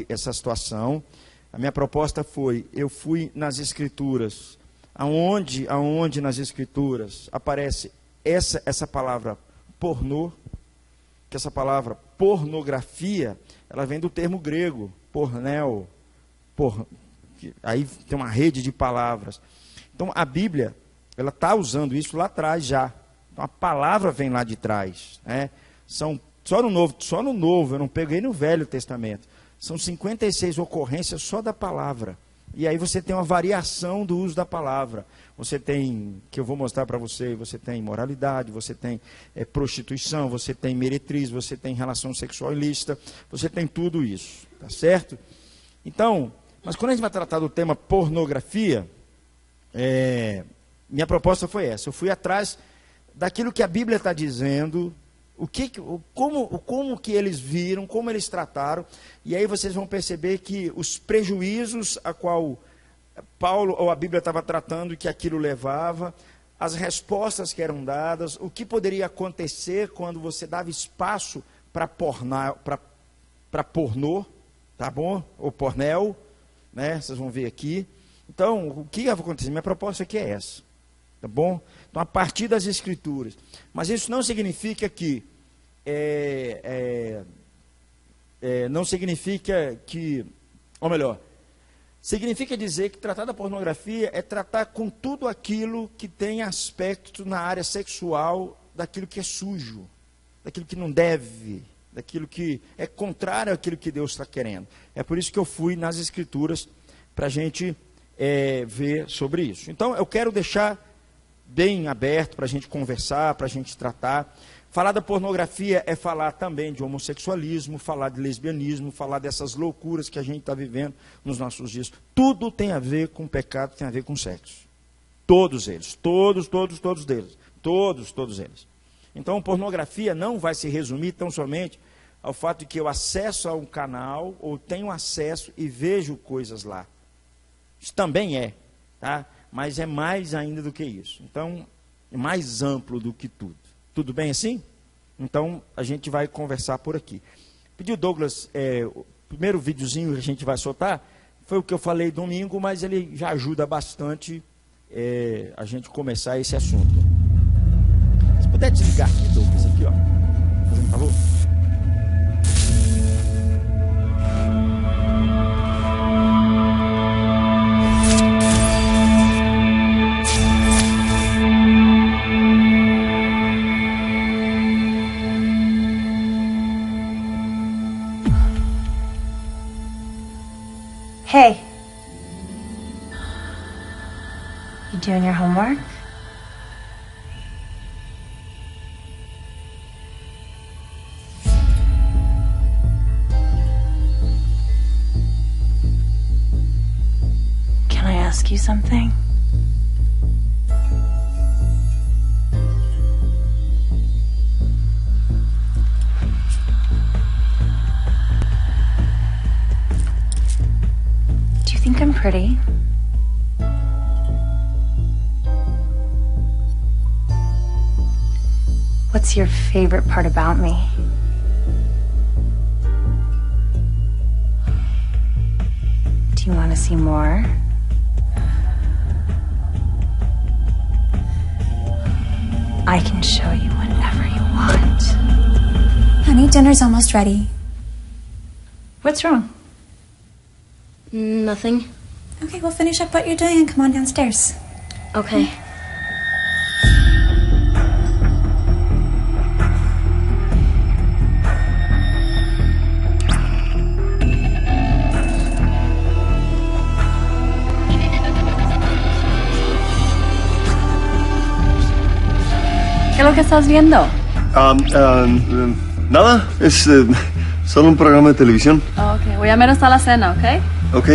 essa situação. A minha proposta foi, eu fui nas Escrituras, aonde nas Escrituras aparece essa palavra pornô, que essa palavra pornografia, ela vem do termo grego, pornel, aí tem uma rede de palavras. Então a Bíblia, ela está usando isso lá atrás já. Então a palavra vem lá de trás, né? Só no Novo, eu não peguei no Velho Testamento. São 56 ocorrências só da palavra. E aí você tem uma variação do uso da palavra. Você tem, que eu vou mostrar para você tem imoralidade, você tem prostituição, você tem meretriz, você tem relação sexual ilícita, você tem tudo isso, tá certo? Então, mas quando a gente vai tratar do tema pornografia, minha proposta foi essa. Eu fui atrás daquilo que a Bíblia está dizendo, como que eles viram, como eles trataram, e aí vocês vão perceber que os prejuízos a qual Paulo ou a Bíblia estava tratando, que aquilo levava, as respostas que eram dadas, o que poderia acontecer quando você dava espaço para pornô, tá bom? Ou pornel, né? Vocês vão ver aqui. Então, o que vai acontecer? Minha proposta aqui é essa, tá bom? Então, a partir das Escrituras. Mas isso não significa que não significa que, ou melhor, significa dizer que tratar da pornografia é tratar com tudo aquilo que tem aspecto na área sexual, daquilo que é sujo, daquilo que não deve, daquilo que é contrário àquilo que Deus está querendo. É por isso que eu fui nas Escrituras para a gente ver sobre isso. Então, eu quero deixar bem aberto para a gente conversar, para a gente tratar. Falar da pornografia é falar também de homossexualismo, falar de lesbianismo, falar dessas loucuras que a gente está vivendo nos nossos dias. Tudo tem a ver com pecado, tem a ver com sexo. Todos eles, todos eles. Então, pornografia não vai se resumir tão somente ao fato de que eu acesso a um canal, ou tenho acesso e vejo coisas lá. Isso também tá? Mas é mais ainda do que isso. Então, é mais amplo do que tudo. Tudo bem assim? Então, a gente vai conversar por aqui. Pediu Douglas, o primeiro videozinho que a gente vai soltar, foi o que eu falei domingo, mas ele já ajuda bastante a gente começar esse assunto. Se puder desligar aqui, Douglas, aqui, ó. Fazendo favor. Hey, you doing your homework? Can I ask you something? Think I'm pretty? What's your favorite part about me? Do you want to see more? I can show you whatever you want. Honey, dinner's almost ready. What's wrong? Nothing. Okay, we'll finish up what you're doing and come on downstairs. Okay. ¿Qué es lo que estás viendo? Nada, es solo un programa de televisión. Oh, ok, voy a menos a la cena, ¿ok? Ok.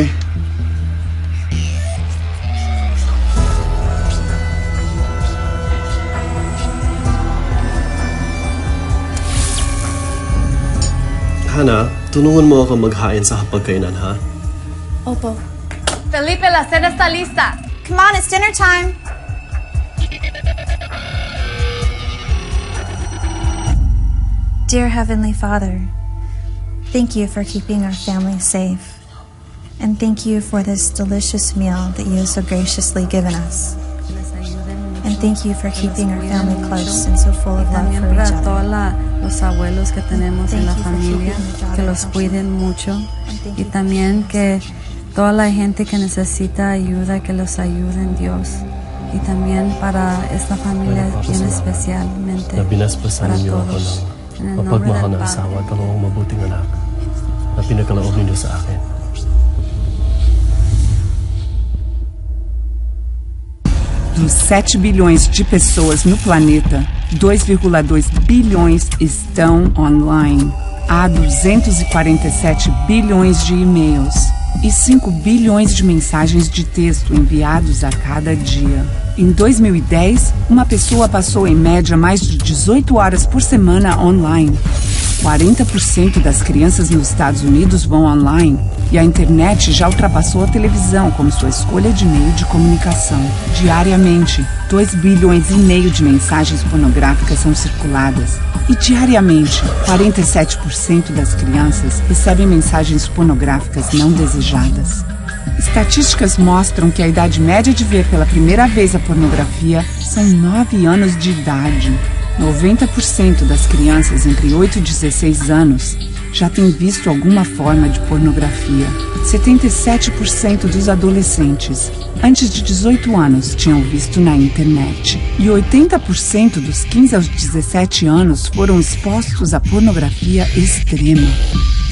Hana, tulungan mo ako maghain sa hapagkainan, ha? Opo. Felipe, la cena está lista. Come on, it's dinner time. Dear Heavenly Father, Thank you for keeping our family safe. And thank you for this delicious meal that you have so graciously given us. And thank you for keeping our family close and so full of love También for each para todos other. los abuelos que tenemos en la familia, que los cuiden mucho. Y también que toda la gente que necesita ayuda, que los ayuden Dios. Y también para esta familia bien especialmente, Na binasbasan para ninyo ako todos. ng En el nombre mapagmahal del na Padre. asawa at ang mabuting anak na pinagkaloob ninyo sa akin. Dos 7 bilhões de pessoas no planeta, 2,2 bilhões estão online. Há 247 bilhões de e-mails e 5 bilhões de mensagens de texto enviados a cada dia. Em 2010, uma pessoa passou em média mais de 18 horas por semana online. 40% das crianças nos Estados Unidos vão online e a internet já ultrapassou a televisão como sua escolha de meio de comunicação. Diariamente, 2 bilhões e meio de mensagens pornográficas são circuladas. E diariamente, 47% das crianças recebem mensagens pornográficas não desejadas. Estatísticas mostram que a idade média de ver pela primeira vez a pornografia são 9 anos de idade. 90% das crianças entre 8 e 16 anos já têm visto alguma forma de pornografia. 77% dos adolescentes antes de 18 anos tinham visto na internet. E 80% dos 15 aos 17 anos foram expostos à pornografia extrema.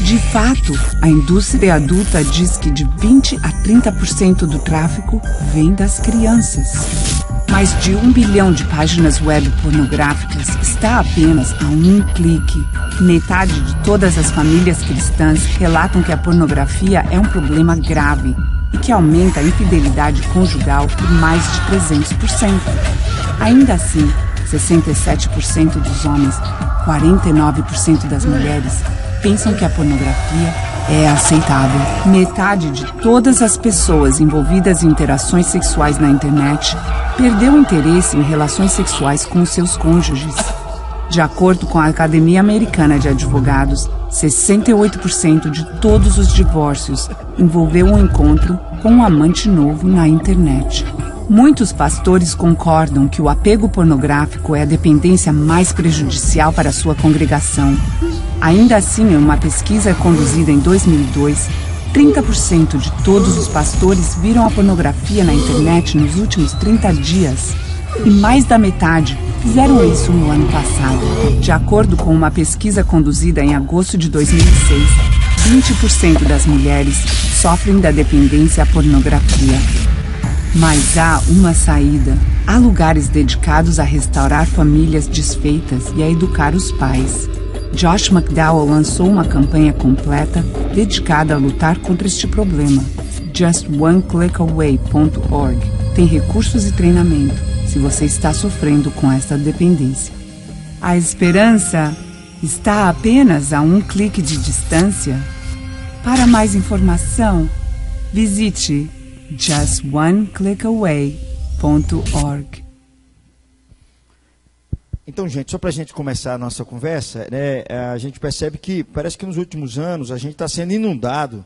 De fato, a indústria adulta diz que de 20 a 30% do tráfico vem das crianças. Mais de 1 bilhão de páginas web pornográficas está apenas a um clique. Metade de todas as famílias cristãs relatam que a pornografia é um problema grave e que aumenta a infidelidade conjugal por mais de 300%. Ainda assim, 67% dos homens, 49% das mulheres pensam que a pornografia é aceitável. Metade de todas as pessoas envolvidas em interações sexuais na internet perdeu interesse em relações sexuais com seus cônjuges. De acordo com a Academia Americana de Advogados, 68% de todos os divórcios envolveu um encontro com um amante novo na internet. Muitos pastores concordam que o apego pornográfico é a dependência mais prejudicial para a sua congregação. Ainda assim, em uma pesquisa conduzida em 2002, 30% de todos os pastores viram a pornografia na internet nos últimos 30 dias. E mais da metade fizeram isso no ano passado. De acordo com uma pesquisa conduzida em agosto de 2006, 20% das mulheres sofrem da dependência à pornografia. Mas há uma saída. Há lugares dedicados a restaurar famílias desfeitas e a educar os pais. Josh McDowell lançou uma campanha completa dedicada a lutar contra este problema. JustOneClickAway.org tem recursos e treinamento se você está sofrendo com esta dependência. A esperança está apenas a um clique de distância. Para mais informação, visite JustOneClickAway.org. Então, gente, só para a gente começar a nossa conversa, né, a gente percebe que parece que nos últimos anos a gente está sendo inundado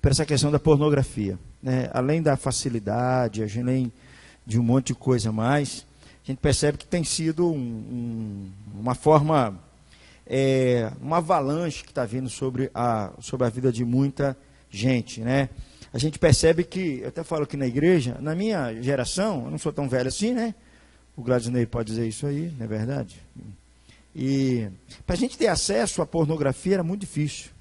por essa questão da pornografia. Né? Além da facilidade, além de um monte de coisa a mais, a gente percebe que tem sido uma forma, uma avalanche que está vindo sobre a vida de muita gente. Né? A gente percebe que, eu até falo aqui na igreja, na minha geração, eu não sou tão velho assim, né? O Gladney pode dizer isso aí, não é verdade? E para a gente ter acesso à pornografia era muito difícil.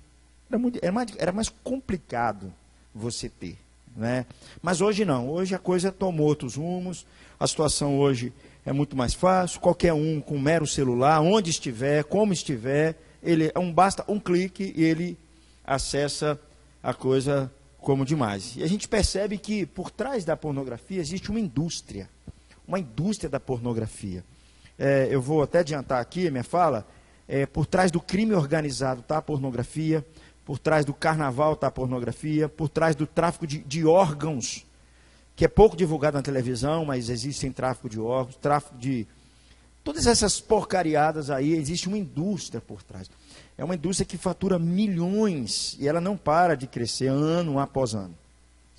Era mais complicado você ter. Né? Mas hoje não. Hoje a coisa tomou outros rumos. A situação hoje é muito mais fácil. Qualquer um com um mero celular, onde estiver, como estiver, basta um clique e ele acessa a coisa como demais. E a gente percebe que por trás da pornografia existe uma indústria da pornografia. Eu vou até adiantar aqui a minha fala, por trás do crime organizado está a pornografia, por trás do carnaval está a pornografia, por trás do tráfico de órgãos, que é pouco divulgado na televisão, mas existe tráfico de órgãos, tráfico de... Todas essas porcariadas aí, existe uma indústria por trás. É uma indústria que fatura milhões e ela não para de crescer ano após ano.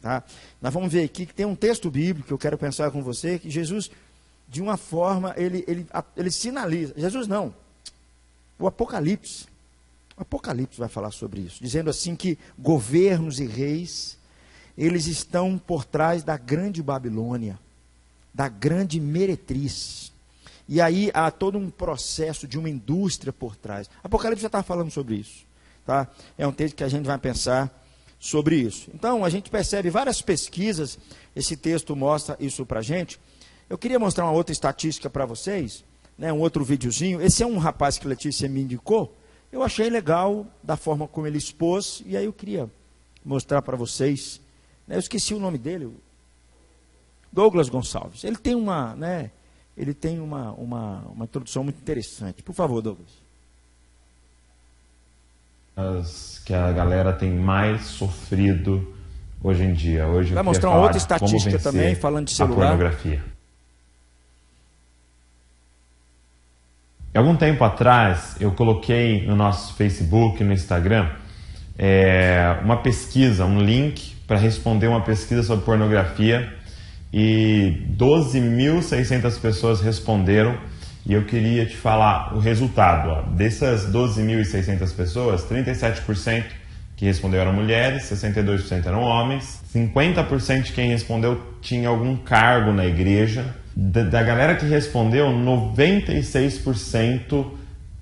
Tá? Nós vamos ver aqui que tem um texto bíblico que eu quero pensar com você, que Jesus, de uma forma, ele sinaliza. Jesus não. O Apocalipse vai falar sobre isso, dizendo assim que governos e reis, eles estão por trás da grande Babilônia, da grande meretriz. E aí há todo um processo de uma indústria por trás. Apocalipse já está falando sobre isso. Tá? É um texto que a gente vai pensar sobre isso. Então, a gente percebe várias pesquisas, esse texto mostra isso para a gente. Eu queria mostrar uma outra estatística para vocês, né, um outro videozinho. Esse é um rapaz que Letícia me indicou. Eu achei legal da forma como ele expôs, e aí eu queria mostrar para vocês. Né, eu esqueci o nome dele, Douglas Gonçalves. Ele tem uma introdução muito interessante. Por favor, Douglas. Que a galera tem mais sofrido hoje em dia. Hoje vai mostrar uma outra estatística também, falando de celular. A pornografia. Algum tempo atrás, eu coloquei no nosso Facebook, no Instagram, uma pesquisa, um link para responder uma pesquisa sobre pornografia, e 12.600 pessoas responderam, e eu queria te falar o resultado. Ó. Dessas 12.600 pessoas, 37% que respondeu eram mulheres, 62% eram homens, 50% de quem respondeu tinha algum cargo na igreja. Da galera que respondeu, 96%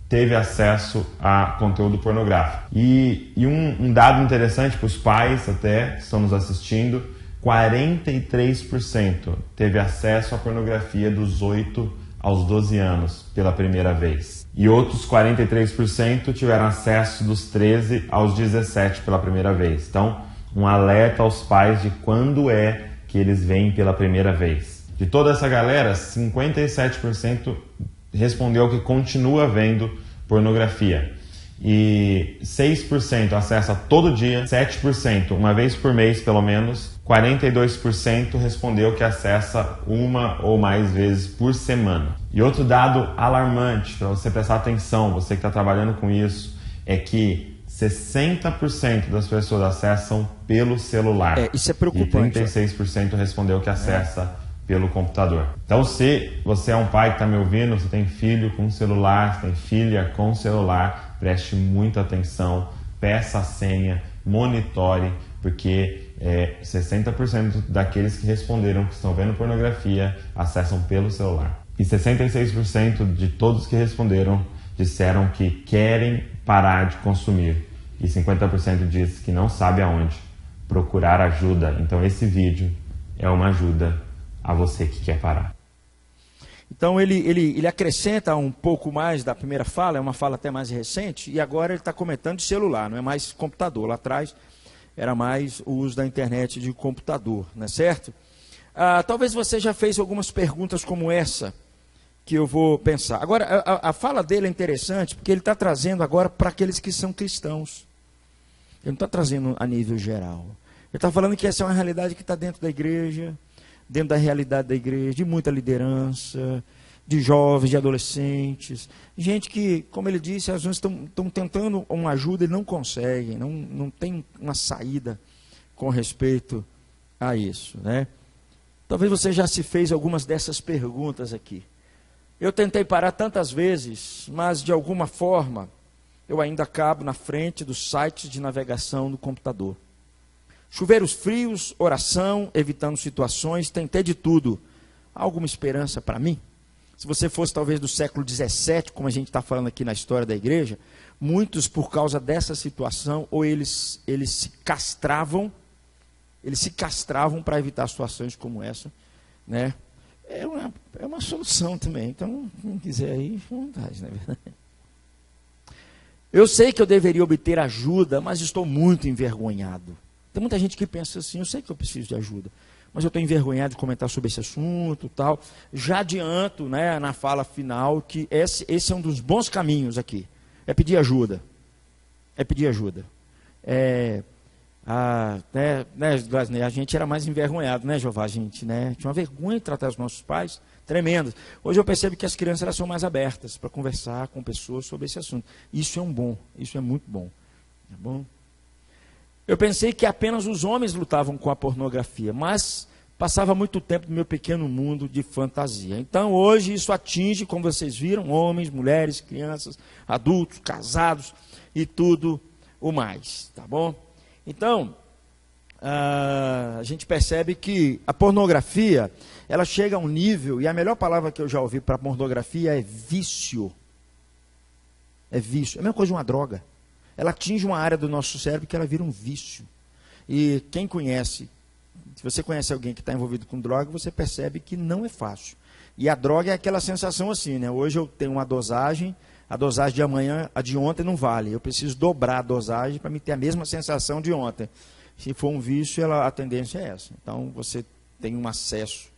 teve acesso a conteúdo pornográfico. E um dado interessante para os pais até que estão nos assistindo, 43% teve acesso à pornografia dos 8 aos 12 anos pela primeira vez. E outros 43% tiveram acesso dos 13 aos 17 pela primeira vez. Então, um alerta aos pais de quando é que eles veem pela primeira vez. De toda essa galera, 57% respondeu que continua vendo pornografia. E 6% acessa todo dia, 7% uma vez por mês pelo menos, 42% respondeu que acessa uma ou mais vezes por semana. E outro dado alarmante para você prestar atenção, você que está trabalhando com isso, é que 60% das pessoas acessam pelo celular. Isso é preocupante. E 36% respondeu que acessa pelo computador. Então, se você é um pai que está me ouvindo, você tem filho com celular, você tem filha com celular, preste muita atenção, peça a senha, monitore, porque 60% daqueles que responderam que estão vendo pornografia acessam pelo celular. E 66% de todos que responderam disseram que querem parar de consumir. E 50% diz que não sabe aonde procurar ajuda. Então esse vídeo é uma ajuda a você que quer parar. Então ele acrescenta um pouco mais da primeira fala, é uma fala até mais recente, e agora ele está comentando de celular, não é mais computador. Lá atrás era mais o uso da internet de computador, não é certo? Talvez você já fez algumas perguntas como essa, que eu vou pensar. Agora, a fala dele é interessante, porque ele está trazendo agora para aqueles que são cristãos. Ele não está trazendo a nível geral. Ele está falando que essa é uma realidade que está dentro da igreja, dentro da realidade da igreja, de muita liderança, de jovens, de adolescentes, gente que, como ele disse, às vezes estão tentando uma ajuda e não conseguem, não tem uma saída com respeito a isso, né? Talvez você já se fez algumas dessas perguntas aqui. Eu tentei parar tantas vezes, mas de alguma forma eu ainda acabo na frente dos sites de navegação do computador. Chuveiros frios, oração, evitando situações, tentei de tudo. Há alguma esperança para mim? Se você fosse talvez do século XVII, como a gente está falando aqui na história da igreja, muitos por causa dessa situação, ou eles se castravam para evitar situações como essa, né? É uma solução também. Então, quem quiser aí, vontade, né? Eu sei que eu deveria obter ajuda, mas estou muito envergonhado. Tem muita gente que pensa assim, eu sei que eu preciso de ajuda, mas eu estou envergonhado de comentar sobre esse assunto, tal. Já adianto, né, na fala final, que esse é um dos bons caminhos aqui. É pedir ajuda. A gente era mais envergonhado, né, Jeová? A gente, né, tinha uma vergonha de tratar os nossos pais. tremendas. Hoje eu percebo que as crianças elas são mais abertas para conversar com pessoas sobre esse assunto. Isso é bom, isso é muito bom. Tá bom? Eu pensei que apenas os homens lutavam com a pornografia, mas passava muito tempo no meu pequeno mundo de fantasia. Então hoje isso atinge, como vocês viram, homens, mulheres, crianças, adultos, casados e tudo o mais. Tá bom? Então, a gente percebe que a pornografia, ela chega a um nível, e a melhor palavra que eu já ouvi para pornografia é vício. É vício. É a mesma coisa de uma droga. Ela atinge uma área do nosso cérebro que ela vira um vício. E quem conhece, se você conhece alguém que está envolvido com droga, você percebe que não é fácil. E a droga é aquela sensação assim, né? Hoje eu tenho uma dosagem, a dosagem de amanhã, a de ontem não vale. Eu preciso dobrar a dosagem para me ter a mesma sensação de ontem. Se for um vício, a tendência é essa. Então, você tem um acesso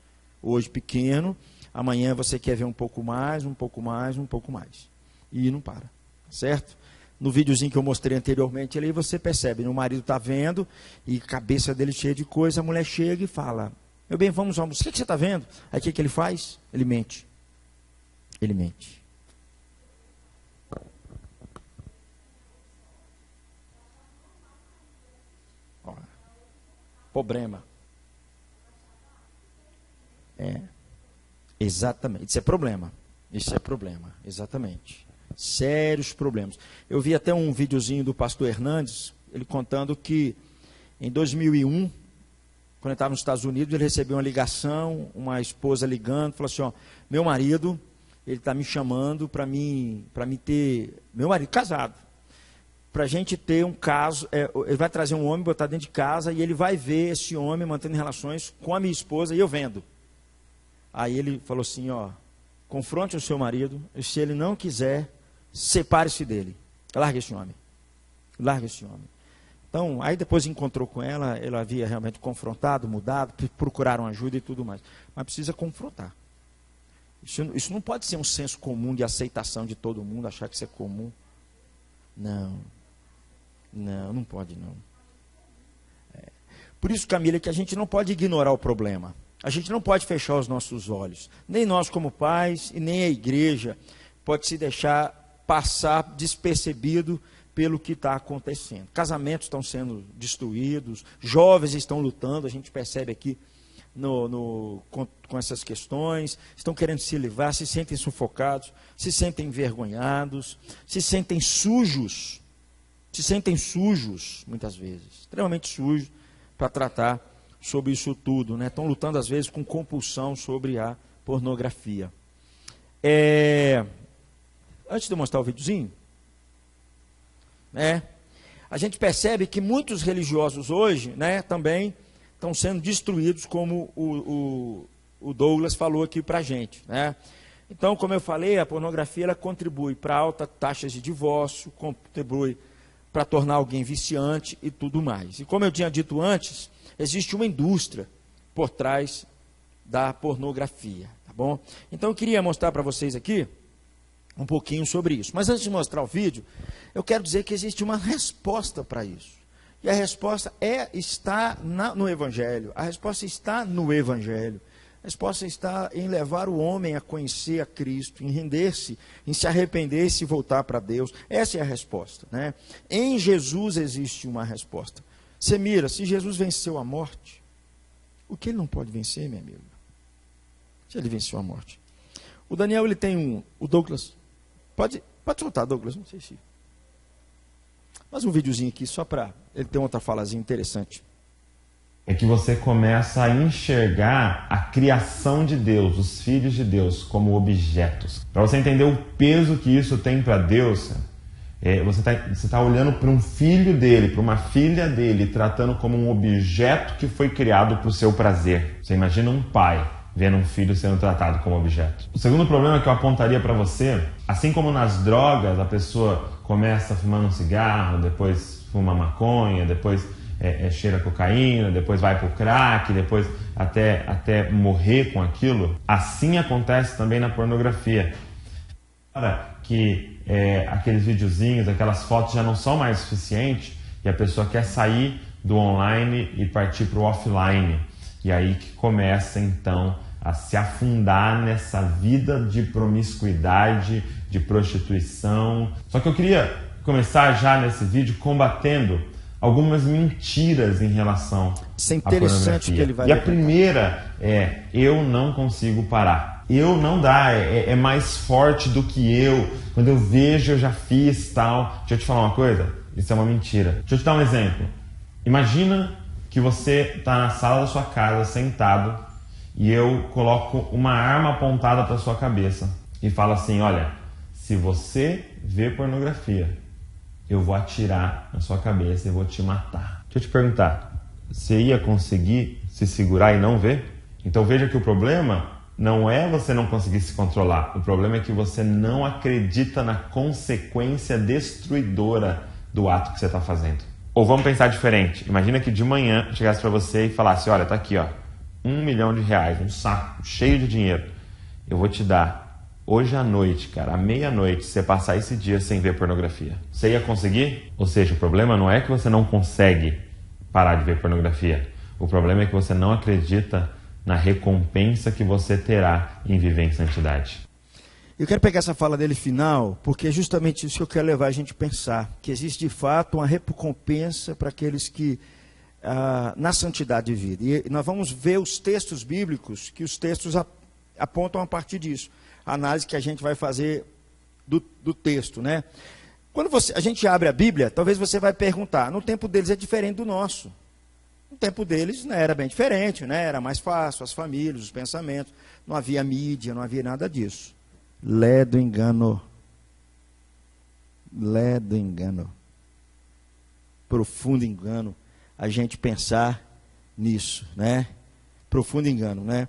hoje pequeno, amanhã você quer ver um pouco mais, um pouco mais, um pouco mais. E não para, certo? No videozinho que eu mostrei anteriormente, ali você percebe, o marido está vendo, e a cabeça dele cheia de coisa, a mulher chega e fala, meu bem, vamos almoçar, o que você está vendo? Aí o que ele faz? Ele mente. Ele mente. Problema. Exatamente. Isso é problema. Isso é problema. Exatamente. Sérios problemas. Eu vi até um videozinho do pastor Hernandes, ele contando que em 2001, quando ele estava nos Estados Unidos, ele recebeu uma ligação, uma esposa ligando, falou assim, ó, meu marido, ele está me chamando para me ter, meu marido casado, para a gente ter um caso, ele vai trazer um homem, botar dentro de casa, e ele vai ver esse homem mantendo relações com a minha esposa, e eu vendo. Aí ele falou assim, ó, confronte o seu marido, e se ele não quiser, separe-se dele. Larga esse homem. Larga esse homem. Então, aí depois encontrou com ela, ela havia realmente confrontado, mudado, procuraram ajuda e tudo mais. Mas precisa confrontar. Isso não pode ser um senso comum de aceitação de todo mundo, achar que isso é comum. Não. Não pode não. Por isso, Camila, que a gente não pode ignorar o problema. A gente não pode fechar os nossos olhos. Nem nós como pais e nem a igreja pode se deixar passar despercebido pelo que está acontecendo. Casamentos estão sendo destruídos, jovens estão lutando, a gente percebe aqui com essas questões, estão querendo se livrar, se sentem sufocados, se sentem envergonhados, se sentem sujos, muitas vezes, extremamente sujos, para tratar sobre isso tudo, né? Estão lutando às vezes com compulsão sobre a pornografia. Antes de eu mostrar o videozinho, a gente percebe que muitos religiosos hoje, né, também estão sendo destruídos, como o Douglas falou aqui para a gente, né? Então, como eu falei, a pornografia ela contribui para altas taxas de divórcio, contribui para tornar alguém viciante e tudo mais. E como eu tinha dito antes, existe uma indústria por trás da pornografia, tá bom? Então eu queria mostrar para vocês aqui um pouquinho sobre isso. Mas antes de mostrar o vídeo, eu quero dizer que existe uma resposta para isso. E a resposta está no Evangelho. A resposta está no Evangelho. A resposta está em levar o homem a conhecer a Cristo, em render-se, em se arrepender e se voltar para Deus. Essa é a resposta, né? Em Jesus existe uma resposta. Você mira, se Jesus venceu a morte, o que ele não pode vencer, minha amiga? Se ele venceu a morte. O Daniel, ele tem o Douglas, pode soltar, Douglas, não sei se... Mais um videozinho aqui, só para ele ter outra falazinha interessante. É que você começa a enxergar a criação de Deus, os filhos de Deus, como objetos. Para você entender o peso que isso tem para Deus, você está olhando para um filho dele, para uma filha dele, tratando como um objeto que foi criado para o seu prazer. Você imagina um pai vendo um filho sendo tratado como objeto. O segundo problema que eu apontaria para você, assim como nas drogas, a pessoa começa fumando um cigarro, depois fuma maconha, depois cheira cocaína, depois vai para o crack, depois até morrer com aquilo, assim acontece também na pornografia. Que aqueles videozinhos, aquelas fotos já não são mais suficientes e a pessoa quer sair do online e partir para o offline. E aí que começa então a se afundar nessa vida de promiscuidade, de prostituição. Só que eu queria começar já nesse vídeo combatendo algumas mentiras em relação à pornografia. Que ele vai a primeira é: eu não consigo parar. Eu não dá, é mais forte do que eu. Quando eu vejo, eu já fiz, tal. Deixa eu te falar uma coisa, isso é uma mentira. Deixa eu te dar um exemplo. Imagina que você está na sala da sua casa, sentado, e eu coloco uma arma apontada para sua cabeça e falo assim: olha, se você vê pornografia, eu vou atirar na sua cabeça e vou te matar. Deixa eu te perguntar, você ia conseguir se segurar e não ver? Então veja que o problema não é você não conseguir se controlar. O problema é que você não acredita na consequência destruidora do ato que você está fazendo. Ou vamos pensar diferente. Imagina que de manhã chegasse para você e falasse: olha, tá aqui, ó, R$1 milhão, um saco cheio de dinheiro. Eu vou te dar hoje à noite, cara, à meia-noite, se você passar esse dia sem ver pornografia. Você ia conseguir? Ou seja, o problema não é que você não consegue parar de ver pornografia. O problema é que você não acredita na recompensa que você terá em viver em santidade. Eu quero pegar essa fala dele final, porque é justamente isso que eu quero levar a gente a pensar, que existe de fato uma recompensa para aqueles que na santidade vivem. E nós vamos ver os textos bíblicos, que os textos apontam a partir disso. A análise que a gente vai fazer do texto, né? Quando a gente abre a Bíblia, talvez você vai perguntar: no tempo deles é diferente do nosso. No tempo deles, né, era bem diferente, né? Era mais fácil, as famílias, os pensamentos, não havia mídia, não havia nada disso. Ledo engano. Ledo engano. Profundo engano a gente pensar nisso, né? Profundo engano, né?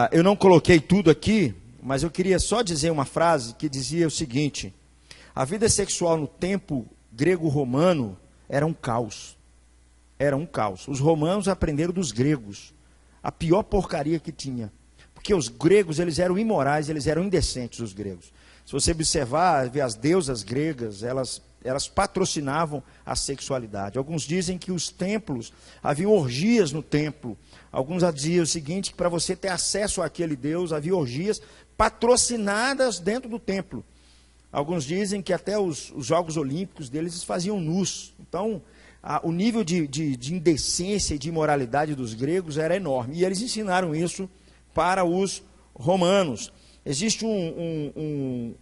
Eu não coloquei tudo aqui, mas eu queria só dizer uma frase que dizia o seguinte: a vida sexual no tempo grego-romano era um caos. Era um caos. Os romanos aprenderam dos gregos a pior porcaria que tinha. Porque os gregos, eles eram imorais, eles eram indecentes, os gregos. Se você observar, ver as deusas gregas, elas patrocinavam a sexualidade. Alguns dizem que os templos, havia orgias no templo. Alguns diziam o seguinte, que para você ter acesso àquele deus, havia orgias patrocinadas dentro do templo. Alguns dizem que até os Jogos Olímpicos deles faziam nus. Então, o nível de indecência e de imoralidade dos gregos era enorme. E eles ensinaram isso para os romanos. Existe um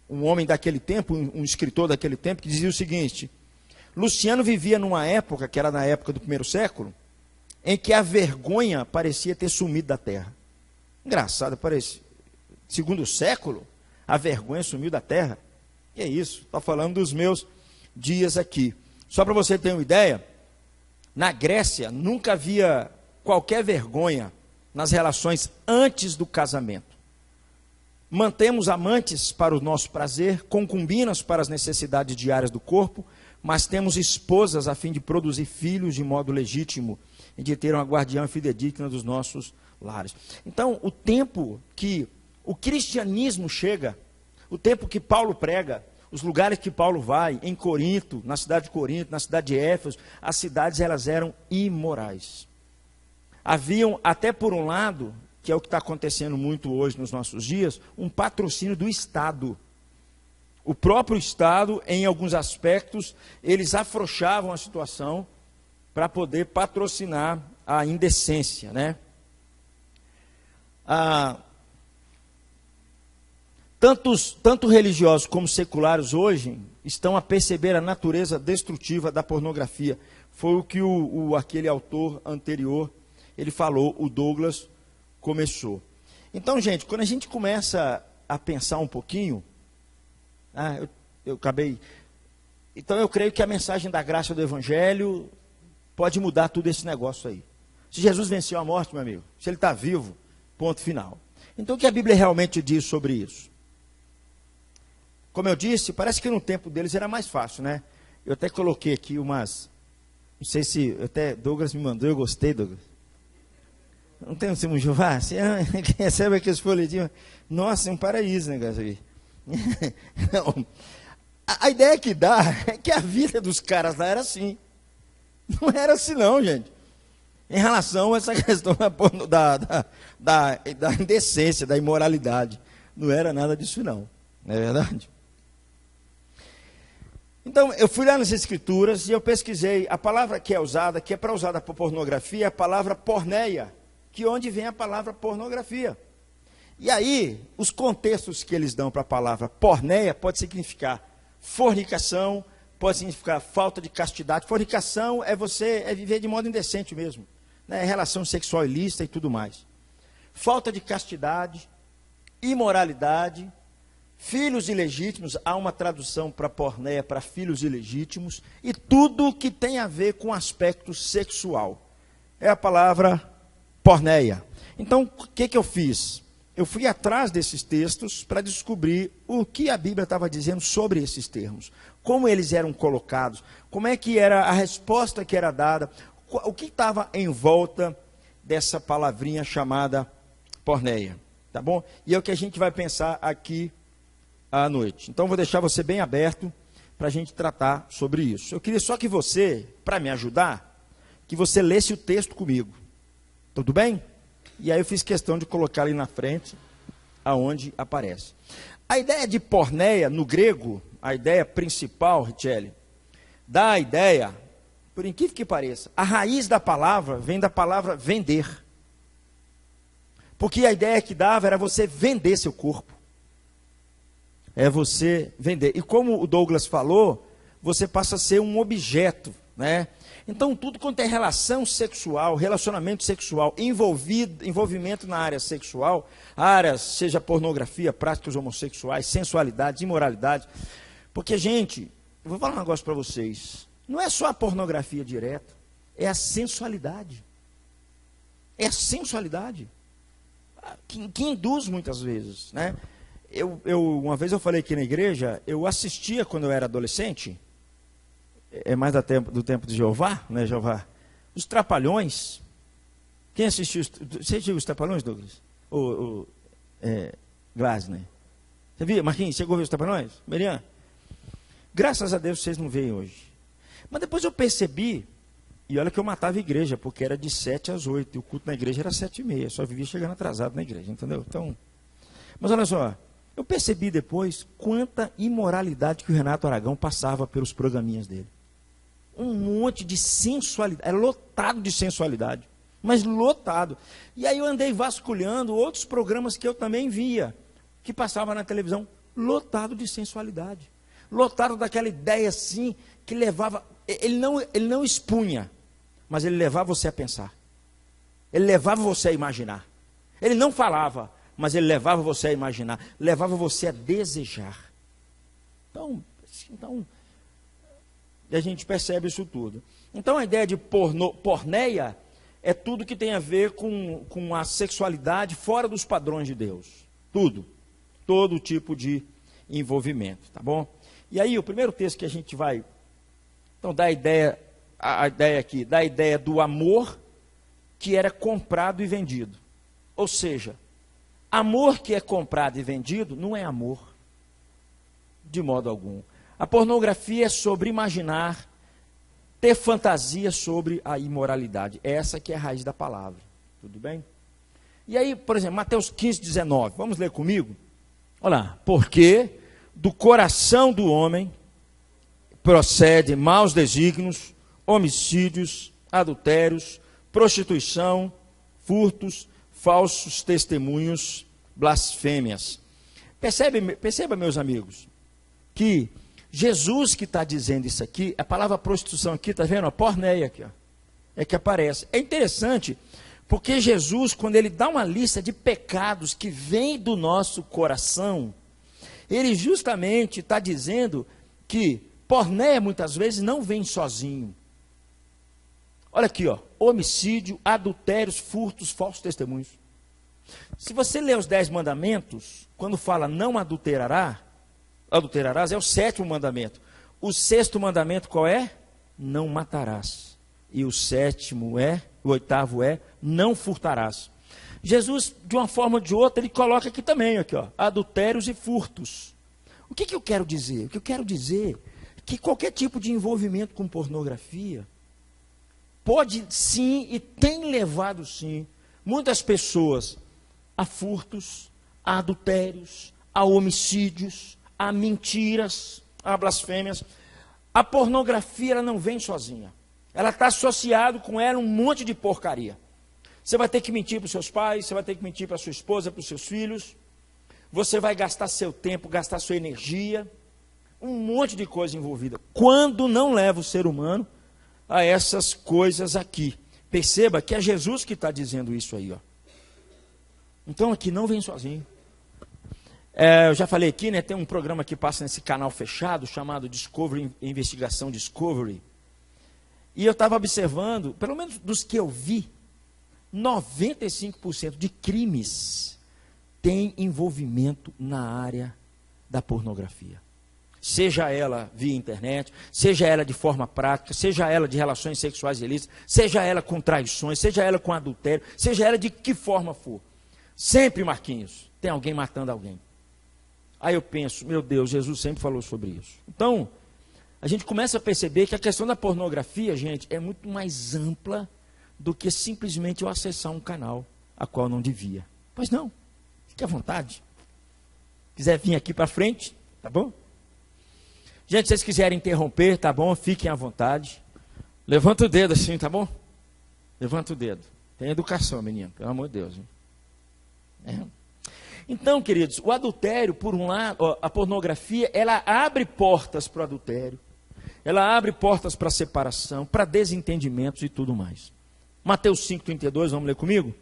homem daquele tempo, um escritor daquele tempo, que dizia o seguinte: Luciano vivia numa época, que era na época do 1º século, em que a vergonha parecia ter sumido da terra. Engraçado, parece. Segundo século, a vergonha sumiu da terra. Que é isso? Estou falando dos meus dias aqui. Só para você ter uma ideia, na Grécia nunca havia qualquer vergonha nas relações antes do casamento. Mantemos amantes para o nosso prazer, concubinas para as necessidades diárias do corpo, mas temos esposas a fim de produzir filhos de modo legítimo e de ter uma guardiã fidedigna dos nossos lares. Então, o tempo que o cristianismo chega, o tempo que Paulo prega, os lugares que Paulo vai, em Corinto, na cidade de Corinto, na cidade de Éfeso, as cidades elas eram imorais. Haviam, até por um lado, que é o que está acontecendo muito hoje nos nossos dias, um patrocínio do Estado. O próprio Estado, em alguns aspectos, eles afrouxavam a situação para poder patrocinar a indecência, né? Tanto religiosos como seculares hoje estão a perceber a natureza destrutiva da pornografia. Foi o que aquele autor anterior, ele falou, o Douglas começou. Então, gente, quando a gente começa a pensar um pouquinho, eu acabei... Então, eu creio que a mensagem da graça do Evangelho pode mudar tudo esse negócio aí. Se Jesus venceu a morte, meu amigo, se ele está vivo, ponto final. Então, o que a Bíblia realmente diz sobre isso? Como eu disse, parece que no tempo deles era mais fácil, né? Eu até coloquei aqui umas... Não sei se... Até Douglas me mandou, eu gostei, Douglas. Não tem um Simão Jeová? Você recebe aqueles folhetinhos. Nossa, é um paraíso o negócio aqui. Não. A ideia que dá é que a vida dos caras lá era assim. Não era assim não, gente. em relação a essa questão da indecência, da imoralidade. Não era nada disso não é verdade? Então, eu fui lá nas Escrituras e eu pesquisei a palavra que é usada, que é para usada por pornografia, é a palavra porneia, que é onde vem a palavra pornografia. E aí, os contextos que eles dão para a palavra porneia pode significar fornicação, pode significar falta de castidade. Fornicação é viver de modo indecente mesmo, né? Relação sexual ilícita e tudo mais. Falta de castidade, imoralidade, filhos ilegítimos, há uma tradução para porneia, para filhos ilegítimos, e tudo que tem a ver com aspecto sexual. É a palavra porneia. Então, o que eu fiz? Eu fui atrás desses textos para descobrir o que a Bíblia estava dizendo sobre esses termos, como eles eram colocados, como é que era a resposta que era dada, o que estava em volta dessa palavrinha chamada porneia, tá bom? E é o que a gente vai pensar aqui à noite. Então, vou deixar você bem aberto para a gente tratar sobre isso. Eu queria só que você, para me ajudar, que você lesse o texto comigo. Tudo bem? E aí eu fiz questão de colocar ali na frente, aonde aparece. A ideia de porneia, no grego, a ideia principal, Richelle, dá a ideia, por incrível que pareça, a raiz da palavra vem da palavra vender. Porque a ideia que dava era você vender seu corpo. É você vender. E como o Douglas falou, você passa a ser um objeto, né? Então, tudo quanto é relação sexual, relacionamento sexual, envolvimento na área sexual, áreas, seja pornografia, práticas homossexuais, sensualidade, imoralidade. Porque, gente, eu vou falar um negócio para vocês. Não é só a pornografia direta, é a sensualidade. É a sensualidade que induz muitas vezes, né? Uma vez eu falei aqui na igreja, eu assistia quando eu era adolescente, é mais do tempo de Jeová, né, Jeová? Os Trapalhões. Quem assistiu? Você viu os Trapalhões, Douglas? Glasner. Você viu? Marquinhos, chegou a ver os Trapalhões? Merian? Graças a Deus vocês não veem hoje. Mas depois eu percebi, e olha que eu matava a igreja, porque era de 7 às 8, e o culto na igreja era 7h30, só vivia chegando atrasado na igreja, entendeu? Então, mas olha só, eu percebi depois quanta imoralidade que o Renato Aragão passava pelos programinhas dele. Um monte de sensualidade, era lotado de sensualidade, mas lotado. E aí eu andei vasculhando outros programas que eu também via, que passavam na televisão, lotado de sensualidade, lotado daquela ideia assim, que levava, ele não expunha, mas ele levava você a pensar, ele levava você a imaginar, ele não falava, mas ele levava você a imaginar, levava você a desejar. Então a gente percebe isso tudo. Então a ideia de porneia é tudo que tem a ver com a sexualidade fora dos padrões de Deus. Tudo. Todo tipo de envolvimento, tá bom? E aí o primeiro texto que a gente vai, então dá a ideia aqui, dá a ideia do amor que era comprado e vendido. Ou seja, amor que é comprado e vendido não é amor, de modo algum. A pornografia é sobre imaginar, ter fantasia sobre a imoralidade. Essa que é a raiz da palavra. Tudo bem? E aí, por exemplo, Mateus 15:19. Vamos ler comigo? Olha lá. Porque do coração do homem procedem maus desígnios, homicídios, adultérios, prostituição, furtos, falsos testemunhos, blasfêmias. Perceba, meus amigos, que Jesus que está dizendo isso aqui, a palavra prostituição aqui, está vendo? A porneia aqui, ó, é que aparece. É interessante, porque Jesus, quando ele dá uma lista de pecados que vem do nosso coração, ele justamente está dizendo que porneia muitas vezes não vem sozinho. Olha aqui, ó, homicídio, adultérios, furtos, falsos testemunhos. Se você ler os 10 mandamentos, quando fala não adulterarás, é o 7º mandamento. O 6º mandamento qual é? Não matarás. E o 8º é, não furtarás. Jesus, de uma forma ou de outra, ele coloca aqui também, aqui, ó, adultérios e furtos. O que eu quero dizer? O que eu quero dizer é que qualquer tipo de envolvimento com pornografia pode sim e tem levado sim muitas pessoas a furtos, a adultérios, a homicídios, a mentiras, a blasfêmias. A pornografia, ela não vem sozinha. Ela está associada com ela um monte de porcaria. Você vai ter que mentir para os seus pais, você vai ter que mentir para a sua esposa, para os seus filhos. Você vai gastar seu tempo, gastar sua energia. Um monte de coisa envolvida. Quando não leva o ser humano a essas coisas aqui. Perceba que é Jesus que está dizendo isso aí, ó. Então aqui não vem sozinho. Eu já falei aqui, né? Tem um programa que passa nesse canal fechado, chamado Discovery, Investigação Discovery. E eu estava observando, pelo menos dos que eu vi, 95% de crimes tem envolvimento na área da pornografia. Seja ela via internet, seja ela de forma prática, seja ela de relações sexuais ilícitas, seja ela com traições, seja ela com adultério, seja ela de que forma for. Sempre, Marquinhos, tem alguém matando alguém. Aí eu penso, meu Deus, Jesus sempre falou sobre isso. Então, a gente começa a perceber que a questão da pornografia, gente, é muito mais ampla do que simplesmente eu acessar um canal a qual não devia. Pois não, fique à vontade. Quiser vir aqui para frente, tá bom? Gente, se vocês quiserem interromper, tá bom? Fiquem à vontade. Levanta o dedo assim, tá bom? Levanta o dedo. Tem educação, menino, pelo amor de Deus. Então, queridos, o adultério, por um lado, a pornografia, ela abre portas para o adultério. Ela abre portas para a separação, para desentendimentos e tudo mais. Mateus 5,32, vamos ler comigo?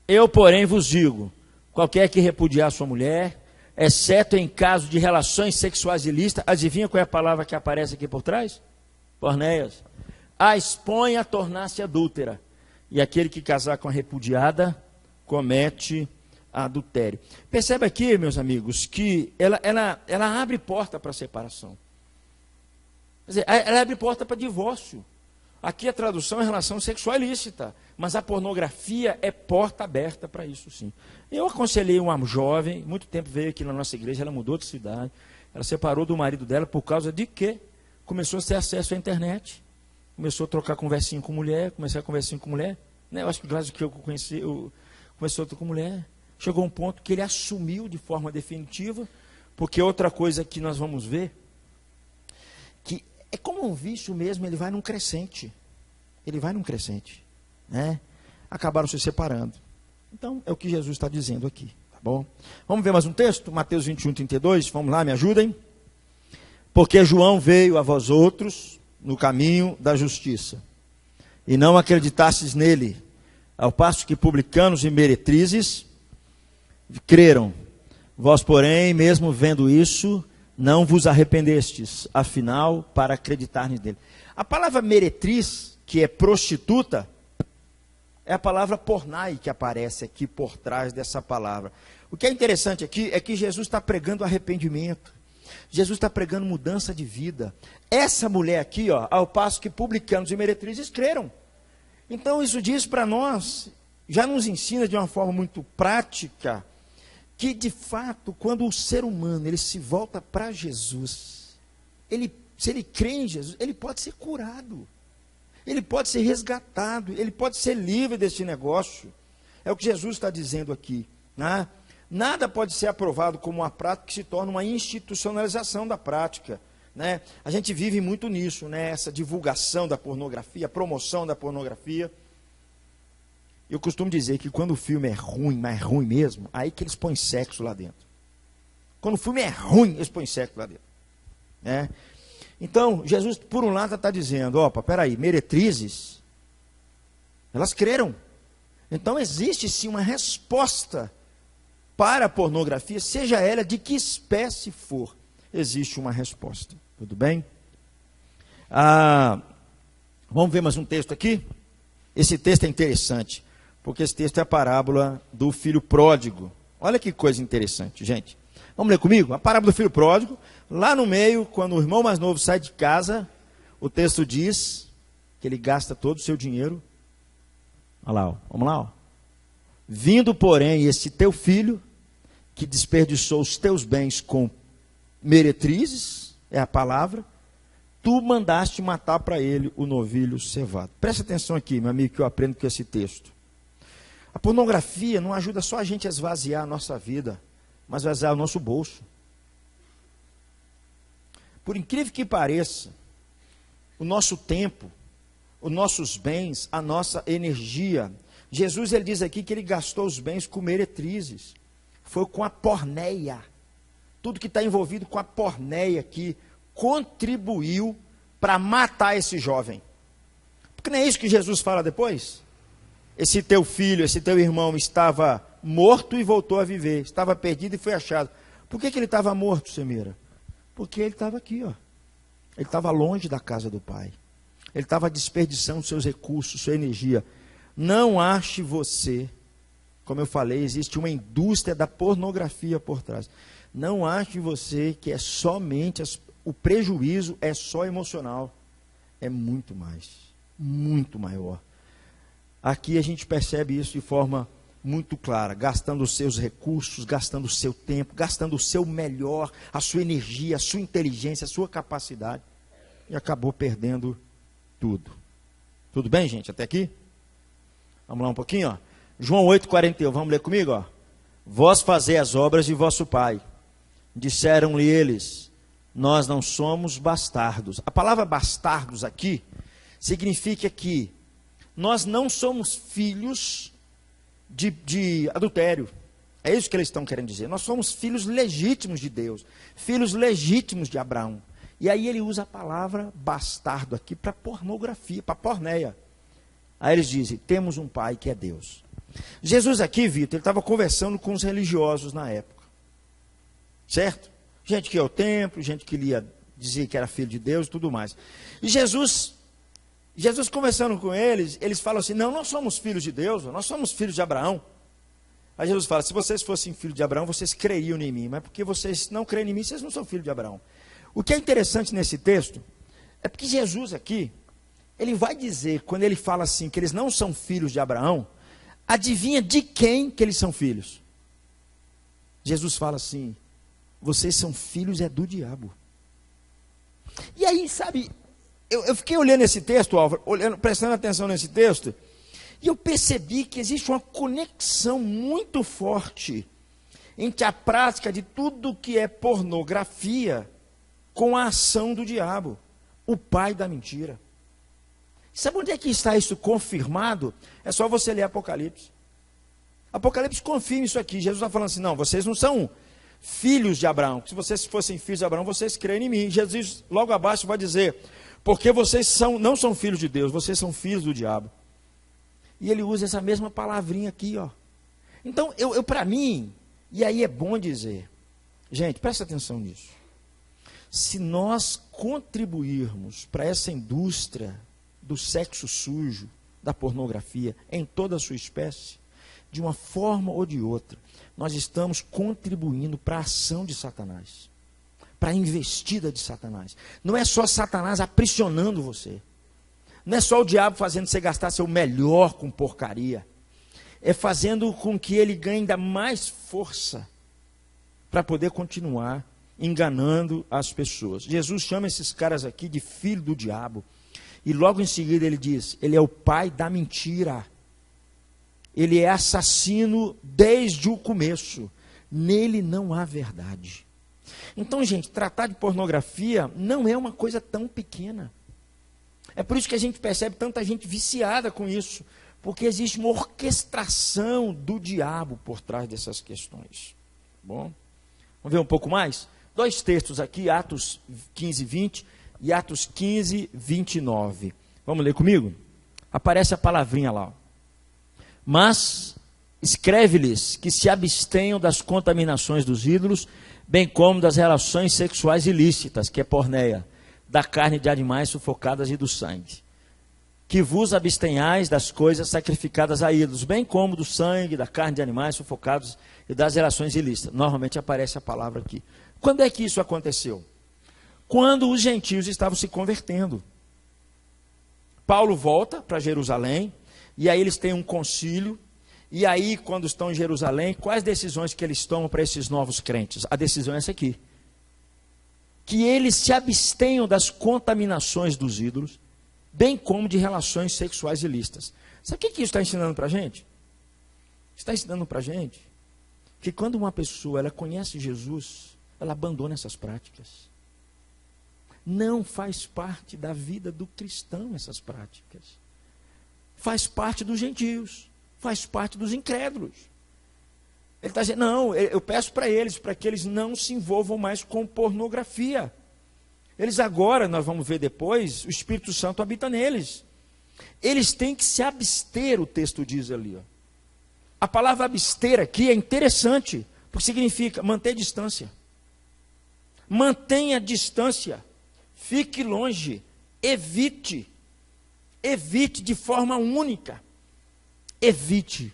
Eu, porém, vos digo, qualquer que repudiar sua mulher, exceto em caso de relações sexuais ilícitas, adivinha qual é a palavra que aparece aqui por trás? Porneias. A expõe a tornar-se adúltera. E aquele que casar com a repudiada, comete adultério. Percebe aqui, meus amigos, que ela abre porta para a separação. Quer dizer, ela abre porta para divórcio. Aqui a tradução é relação sexual ilícita, mas a pornografia é porta aberta para isso sim. Eu aconselhei uma jovem, muito tempo veio aqui na nossa igreja, ela mudou de cidade, ela separou do marido dela por causa de quê? Começou a ter acesso à internet, começou a trocar conversinha com mulher, né? Eu acho que o que eu conheci, começou a trocar com mulher, chegou um ponto que ele assumiu de forma definitiva, porque outra coisa que nós vamos ver, que é como um vício mesmo, ele vai num crescente, né? Acabaram se separando. Então, é o que Jesus está dizendo aqui, tá bom? Vamos ver mais um texto? Mateus 21:32, vamos lá, me ajudem. Porque João veio a vós outros no caminho da justiça, e não acreditastes nele, ao passo que publicanos e meretrizes creram. Vós, porém, mesmo vendo isso, não vos arrependestes, afinal, para acreditar nele. A palavra meretriz, que é prostituta, é a palavra pornai que aparece aqui por trás dessa palavra. O que é interessante aqui é que Jesus está pregando arrependimento. Jesus está pregando mudança de vida. Essa mulher aqui, ó, ao passo que publicanos e meretrizes creram. Então isso diz para nós, já nos ensina de uma forma muito prática, que de fato, quando o ser humano ele se volta para Jesus, se ele crê em Jesus, ele pode ser curado. Ele pode ser resgatado, ele pode ser livre desse negócio. É o que Jesus está dizendo aqui. Né? Nada pode ser aprovado como uma prática que se torna uma institucionalização da prática. Né? A gente vive muito nisso, né? Essa divulgação da pornografia, promoção da pornografia. Eu costumo dizer que quando o filme é ruim, mas é ruim mesmo, aí que eles põem sexo lá dentro. Quando o filme é ruim, eles põem sexo lá dentro. Né? Então, Jesus, por um lado, está dizendo, opa, peraí, meretrizes, elas creram. Então, existe sim uma resposta para a pornografia, seja ela de que espécie for, existe uma resposta. Tudo bem? Vamos ver mais um texto aqui? Esse texto é interessante, porque esse texto é a parábola do filho pródigo. Olha que coisa interessante, gente. Vamos ler comigo? A parábola do filho pródigo. Lá no meio, quando o irmão mais novo sai de casa, o texto diz que ele gasta todo o seu dinheiro. Olha lá, ó. Vamos lá. Ó. Vindo, porém, esse teu filho, que desperdiçou os teus bens com meretrizes, é a palavra, tu mandaste matar para ele o novilho cevado. Presta atenção aqui, meu amigo, que eu aprendo com esse texto. A pornografia não ajuda só a gente a esvaziar a nossa vida, mas a esvaziar o nosso bolso. Por incrível que pareça, o nosso tempo, os nossos bens, a nossa energia. Jesus, ele diz aqui que ele gastou os bens com meretrizes. Foi com a porneia. Tudo que está envolvido com a porneia aqui contribuiu para matar esse jovem. Porque não é isso que Jesus fala depois? Esse teu filho, esse teu irmão estava morto e voltou a viver. Estava perdido e foi achado. Por que ele estava morto, Semira? Porque ele estava aqui, ó. Ele estava longe da casa do pai. Ele estava desperdiçando seus recursos, sua energia. Não ache você, como eu falei, existe uma indústria da pornografia por trás. Não ache você que é somente, o prejuízo é só emocional. É muito mais, muito maior. Aqui a gente percebe isso de forma muito clara, gastando os seus recursos, gastando o seu tempo, gastando o seu melhor, a sua energia, a sua inteligência, a sua capacidade, e acabou perdendo tudo. Tudo bem, gente? Até aqui? Vamos lá um pouquinho, ó. João 8,41, vamos ler comigo, ó. Vós fazei as obras de vosso pai. Disseram-lhe eles, nós não somos bastardos. A palavra bastardos aqui significa que nós não somos filhos de adultério. É isso que eles estão querendo dizer. Nós somos filhos legítimos de Deus, filhos legítimos de Abraão. E aí ele usa a palavra bastardo aqui para pornografia, para porneia. Aí eles dizem, temos um pai que é Deus. Jesus aqui, Vitor, ele estava conversando com os religiosos na época. Certo? Gente que ia ao templo, gente que dizia que era filho de Deus e tudo mais. E Jesus conversando com eles, eles falam assim, não, nós somos filhos de Deus, nós somos filhos de Abraão. Aí Jesus fala, se vocês fossem filhos de Abraão, vocês creriam em mim, mas porque vocês não creem em mim, vocês não são filhos de Abraão. O que é interessante nesse texto, é porque Jesus aqui, ele vai dizer, quando ele fala assim, que eles não são filhos de Abraão, adivinha de quem que eles são filhos? Jesus fala assim, vocês são filhos é do diabo. E aí, sabe, eu fiquei olhando esse texto, Álvaro, prestando atenção nesse texto, e eu percebi que existe uma conexão muito forte entre a prática de tudo que é pornografia com a ação do diabo, o pai da mentira. Sabe onde é que está isso confirmado? É só você ler Apocalipse. Apocalipse confirma isso aqui. Jesus está falando assim, não, vocês não são filhos de Abraão. Se vocês fossem filhos de Abraão, vocês creem em mim. Jesus, logo abaixo, vai dizer, porque vocês não são filhos de Deus, vocês são filhos do diabo. E ele usa essa mesma palavrinha aqui, ó. Então, para mim, e aí é bom dizer, gente, presta atenção nisso. Se nós contribuirmos para essa indústria do sexo sujo, da pornografia, em toda a sua espécie, de uma forma ou de outra, nós estamos contribuindo para a ação de Satanás, para a investida de Satanás. Não é só Satanás aprisionando você, não é só o diabo fazendo você gastar seu melhor com porcaria, é fazendo com que ele ganhe ainda mais força para poder continuar enganando as pessoas. Jesus chama esses caras aqui de filho do diabo. E logo em seguida ele diz, ele é o pai da mentira. Ele é assassino desde o começo. Nele não há verdade. Então, gente, tratar de pornografia não é uma coisa tão pequena. É por isso que a gente percebe tanta gente viciada com isso. Porque existe uma orquestração do diabo por trás dessas questões. Bom, vamos ver um pouco mais? 2 textos aqui, Atos 15, 20 e Atos 15, 29. Vamos ler comigo? Aparece a palavrinha lá. Ó. Mas escreve-lhes que se abstenham das contaminações dos ídolos, bem como das relações sexuais ilícitas, que é porneia, da carne de animais sufocadas e do sangue. Que vos abstenhais das coisas sacrificadas a ídolos, bem como do sangue, da carne de animais sufocados e das relações ilícitas. Normalmente aparece a palavra aqui. Quando é que isso aconteceu? Quando os gentios estavam se convertendo. Paulo volta para Jerusalém, e aí eles têm um concílio, e aí quando estão em Jerusalém, quais decisões que eles tomam para esses novos crentes? A decisão é essa aqui. que eles se abstenham das contaminações dos ídolos, bem como de relações sexuais ilícitas. Sabe o que isso está ensinando para a gente? Está ensinando para a gente que quando uma pessoa ela conhece Jesus, ela abandona essas práticas. Não faz parte da vida do cristão essas práticas. Faz parte dos gentios, faz parte dos incrédulos. Ele está dizendo, não, eu peço para que eles não se envolvam mais com pornografia. Eles agora, nós vamos ver depois, o Espírito Santo habita neles. Eles têm que se abster, o texto diz ali. Ó. A palavra abster aqui é interessante, porque significa manter distância. Mantenha distância, fique longe, evite de forma única, evite.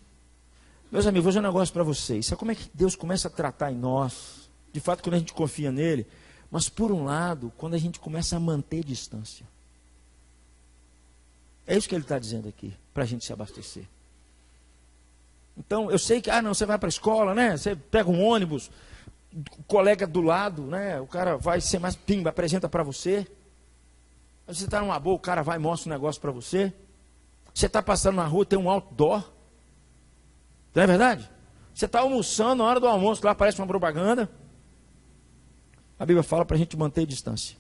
Meus amigos, vou dizer um negócio para vocês. Sabe como é que Deus começa a tratar em nós? De fato, quando a gente confia nele. Mas, por um lado, quando a gente começa a manter distância. É isso que ele está dizendo aqui, para a gente se abastecer. Então, eu sei que, não, você vai para a escola, né? Você pega um ônibus, o colega do lado, né? O cara vai ser mais pimba, apresenta para você. Você está numa boa, o cara vai e mostra um negócio para você. Você está passando na rua, tem um outdoor. Não é verdade? Você está almoçando, na hora do almoço, lá aparece uma propaganda. A Bíblia fala para a gente manter distância.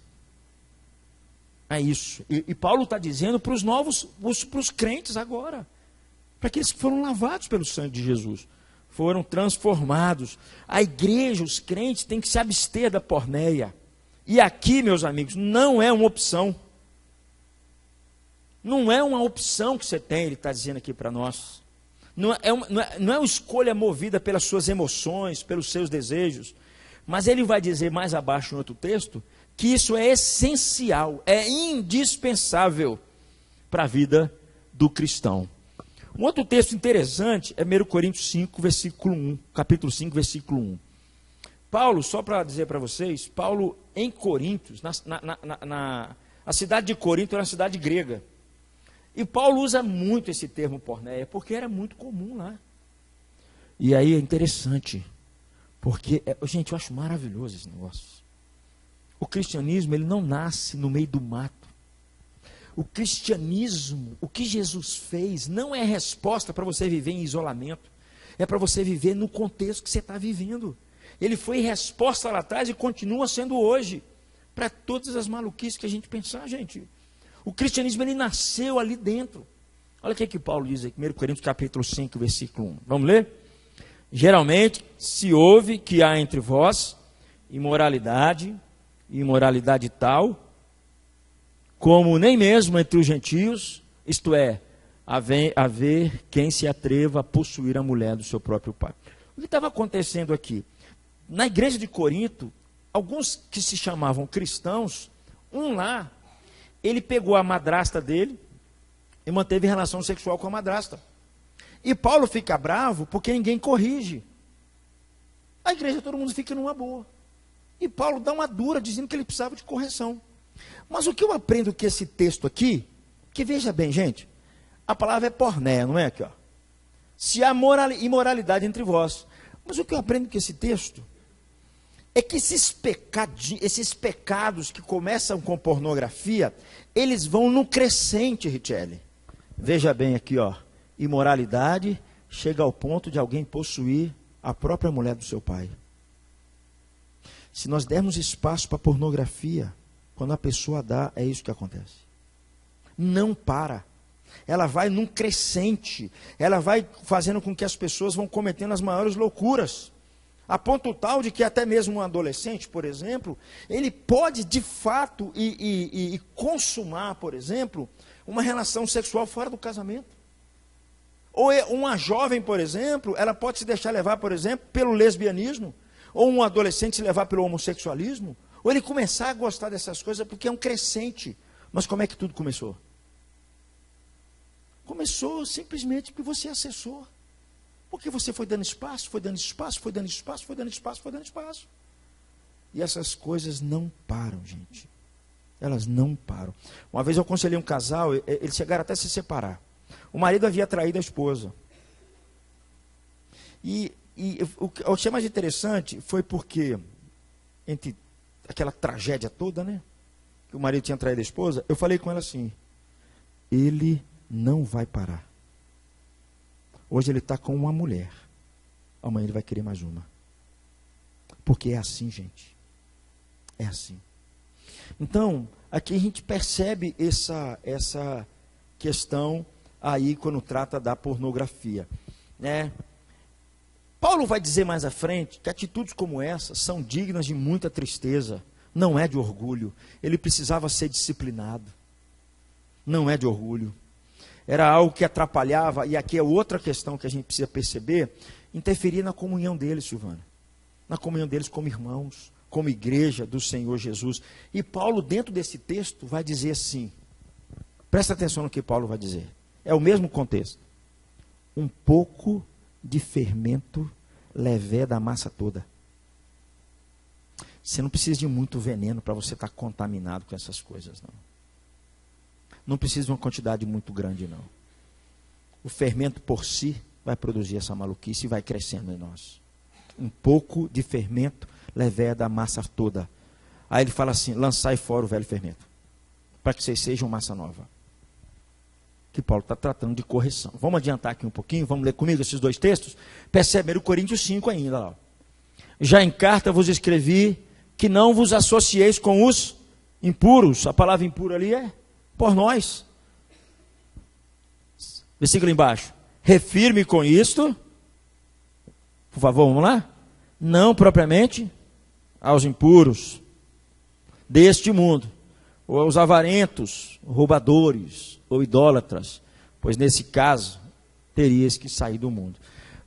É isso. E Paulo está dizendo para os novos, para os crentes agora. Para aqueles que foram lavados pelo sangue de Jesus. Foram transformados. A igreja, os crentes, têm que se abster da porneia. E aqui, meus amigos, não é uma opção. Não é uma opção que você tem, ele está dizendo aqui para nós. Não é uma escolha movida pelas suas emoções, pelos seus desejos. Mas ele vai dizer mais abaixo em outro texto, que isso é essencial, é indispensável para a vida do cristão. Um outro texto interessante é 1 Coríntios 5, versículo 1, capítulo 5, versículo 1. Paulo, só para dizer para vocês, Paulo em Coríntios, a cidade de Corinto era uma cidade grega. E Paulo usa muito esse termo porneia, porque era muito comum lá. E aí é interessante, porque, gente, eu acho maravilhoso esse negócio. O cristianismo, ele não nasce no meio do mato. O cristianismo, o que Jesus fez, não é resposta para você viver em isolamento. É para você viver no contexto que você está vivendo. Ele foi resposta lá atrás e continua sendo hoje. Para todas as maluquices que a gente pensar, gente. O cristianismo, ele nasceu ali dentro. Olha o que Paulo diz aqui, 1 Coríntios capítulo 5, versículo 1. Vamos ler? Geralmente se ouve que há entre vós imoralidade tal, como nem mesmo entre os gentios, isto é, haver quem se atreva a possuir a mulher do seu próprio pai. O que estava acontecendo aqui? Na igreja de Corinto, alguns que se chamavam cristãos, lá, ele pegou a madrasta dele e manteve relação sexual com a madrasta. E Paulo fica bravo porque ninguém corrige. A igreja, todo mundo fica numa boa. E Paulo dá uma dura, dizendo que ele precisava de correção. Mas o que eu aprendo com esse texto aqui, que veja bem, gente, a palavra é pornéia, não é aqui, ó. Se há imoralidade entre vós. Mas o que eu aprendo com esse texto é que esses pecados que começam com pornografia, eles vão no crescente, Richelle. Veja bem aqui, ó. Imoralidade chega ao ponto de alguém possuir a própria mulher do seu pai. Se nós dermos espaço para pornografia, quando a pessoa dá, é isso que acontece. Não para. Ela vai num crescente. Ela vai fazendo com que as pessoas vão cometendo as maiores loucuras. A ponto tal de que até mesmo um adolescente, por exemplo, ele pode de fato e consumar, por exemplo, uma relação sexual fora do casamento. Ou uma jovem, por exemplo, ela pode se deixar levar, por exemplo, pelo lesbianismo, ou um adolescente se levar pelo homossexualismo, ou ele começar a gostar dessas coisas porque é um crescente. Mas como é que tudo começou? Começou simplesmente porque você acessou. Porque você foi dando espaço, foi dando espaço, foi dando espaço, foi dando espaço, foi dando espaço. E essas coisas não param, gente. Elas não param. Uma vez eu aconselhei um casal, eles chegaram até a se separar. O marido havia traído a esposa. E o que eu achei mais interessante foi porque, entre aquela tragédia toda, né? Que o marido tinha traído a esposa, eu falei com ela assim, ele não vai parar. Hoje ele está com uma mulher, amanhã ele vai querer mais uma. Porque é assim, gente. É assim. Então, aqui a gente percebe essa questão aí quando trata da pornografia, né? Paulo vai dizer mais à frente que atitudes como essa são dignas de muita tristeza, não é de orgulho. Ele precisava ser disciplinado, não é de orgulho. Era algo que atrapalhava, e aqui é outra questão que a gente precisa perceber, interferir na comunhão deles, Silvana, na comunhão deles como irmãos, como igreja do Senhor Jesus. E Paulo, dentro desse texto, vai dizer assim, presta atenção no que Paulo vai dizer, é o mesmo contexto, um pouco de fermento levé da massa toda. Você não precisa de muito veneno para você estar contaminado com essas coisas, não. Não precisa de uma quantidade muito grande, não. O fermento por si vai produzir essa maluquice e vai crescendo em nós. Um pouco de fermento levé da massa toda. Aí ele fala assim, lançai fora o velho fermento, para que vocês sejam massa nova. Que Paulo está tratando de correção. Vamos adiantar aqui um pouquinho, vamos ler comigo esses dois textos. Perceberam Coríntios 5 ainda. Ó. Já em carta vos escrevi que não vos associeis com os impuros. A palavra impuro ali é por nós. Versículo embaixo. Refirme com isto. Por favor, vamos lá? Não propriamente aos impuros deste mundo, ou aos avarentos, roubadores, ou idólatras, pois nesse caso, terias que sair do mundo.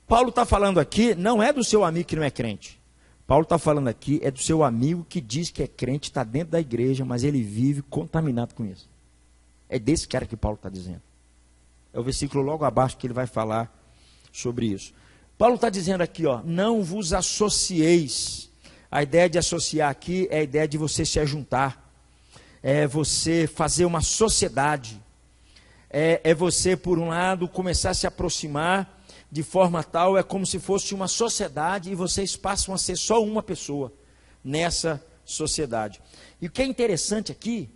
Paulo está falando aqui, não é do seu amigo que não é crente. Paulo está falando aqui, é do seu amigo que diz que é crente, está dentro da igreja, mas ele vive contaminado com isso. É desse cara que Paulo está dizendo. É o versículo logo abaixo que ele vai falar sobre isso. Paulo está dizendo aqui, ó, não vos associeis. A ideia de associar aqui é a ideia de você se ajuntar. É você fazer uma sociedade. É você, por um lado, começar a se aproximar de forma tal, é como se fosse uma sociedade e vocês passam a ser só uma pessoa nessa sociedade. E o que é interessante aqui,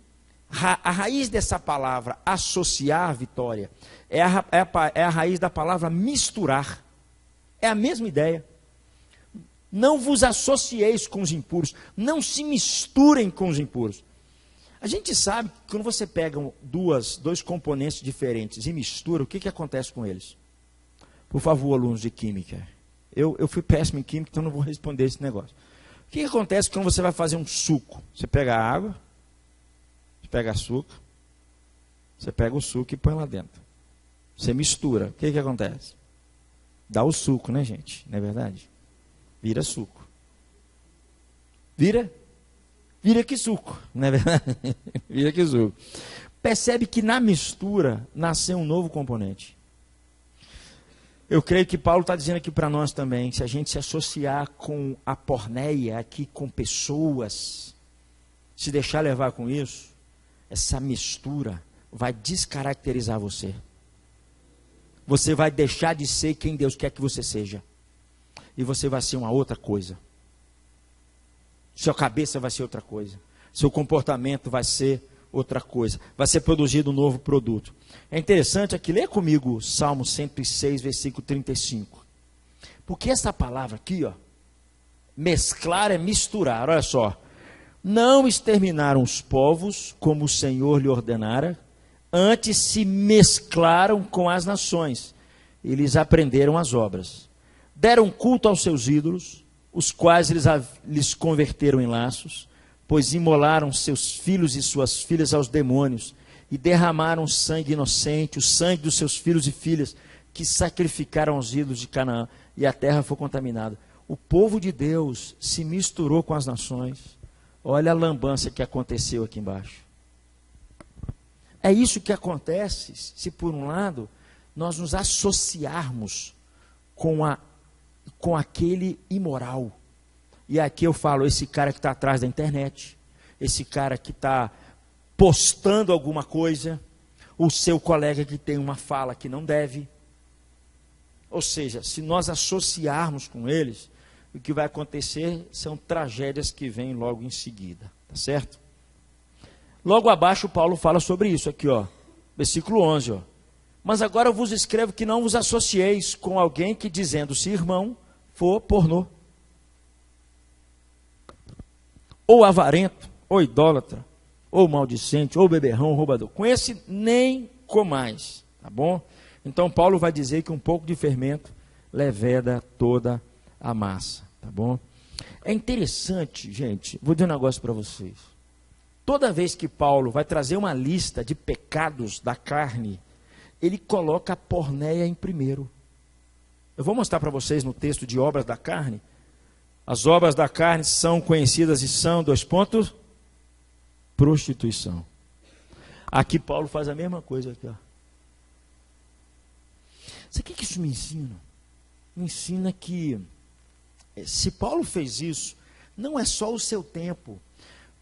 a raiz dessa palavra associar, Vitória, é a raiz da palavra misturar. É a mesma ideia. Não vos associeis com os impuros, não se misturem com os impuros. A gente sabe que quando você pega dois componentes diferentes e mistura, o que acontece com eles? Por favor, alunos de química. Eu fui péssimo em química, então não vou responder esse negócio. O que acontece quando você vai fazer um suco? Você pega a água, você pega açúcar, você pega o suco e põe lá dentro. Você mistura. O que acontece? Dá o suco, né, gente? Não é verdade? Vira suco. Vira que suco, não é verdade? Vira que suco. Percebe que na mistura nasceu um novo componente. Eu creio que Paulo está dizendo aqui para nós também, se a gente se associar com a porneia, aqui com pessoas, se deixar levar com isso, essa mistura vai descaracterizar você. Você vai deixar de ser quem Deus quer que você seja. E você vai ser uma outra coisa. Sua cabeça vai ser outra coisa. Seu comportamento vai ser outra coisa. Vai ser produzido um novo produto. É interessante aqui, lê comigo Salmo 106, versículo 35. Porque essa palavra aqui, ó, mesclar é misturar, olha só. Não exterminaram os povos como o Senhor lhe ordenara, antes se mesclaram com as nações. Eles aprenderam as obras. Deram culto aos seus ídolos, os quais lhes converteram em laços, pois imolaram seus filhos e suas filhas aos demônios, e derramaram sangue inocente, o sangue dos seus filhos e filhas, que sacrificaram aos ídolos de Canaã, e a terra foi contaminada. O povo de Deus se misturou com as nações. Olha a lambança que aconteceu aqui embaixo. É isso que acontece se, por um lado, nós nos associarmos com aquele imoral. E aqui eu falo, esse cara que está atrás da internet, esse cara que está postando alguma coisa, o seu colega que tem uma fala que não deve. Ou seja, se nós associarmos com eles, o que vai acontecer são tragédias que vêm logo em seguida, tá certo? Logo abaixo, Paulo fala sobre isso aqui, ó, versículo 11, ó. Mas agora eu vos escrevo que não vos associeis com alguém que, dizendo-se irmão, for pornô, ou avarento, ou idólatra, ou maldicente, ou beberrão, ou roubador. Com esse nem comais, tá bom? Então Paulo vai dizer que um pouco de fermento leveda toda a massa, tá bom? É interessante, gente, vou dizer um negócio para vocês. Toda vez que Paulo vai trazer uma lista de pecados da carne, ele coloca a porneia em primeiro. Eu vou mostrar para vocês no texto de obras da carne. As obras da carne são conhecidas e são, 2 pontos, prostituição. Aqui Paulo faz a mesma coisa aqui, ó. Sabe o que isso me ensina? Me ensina que se Paulo fez isso, não é só o seu tempo.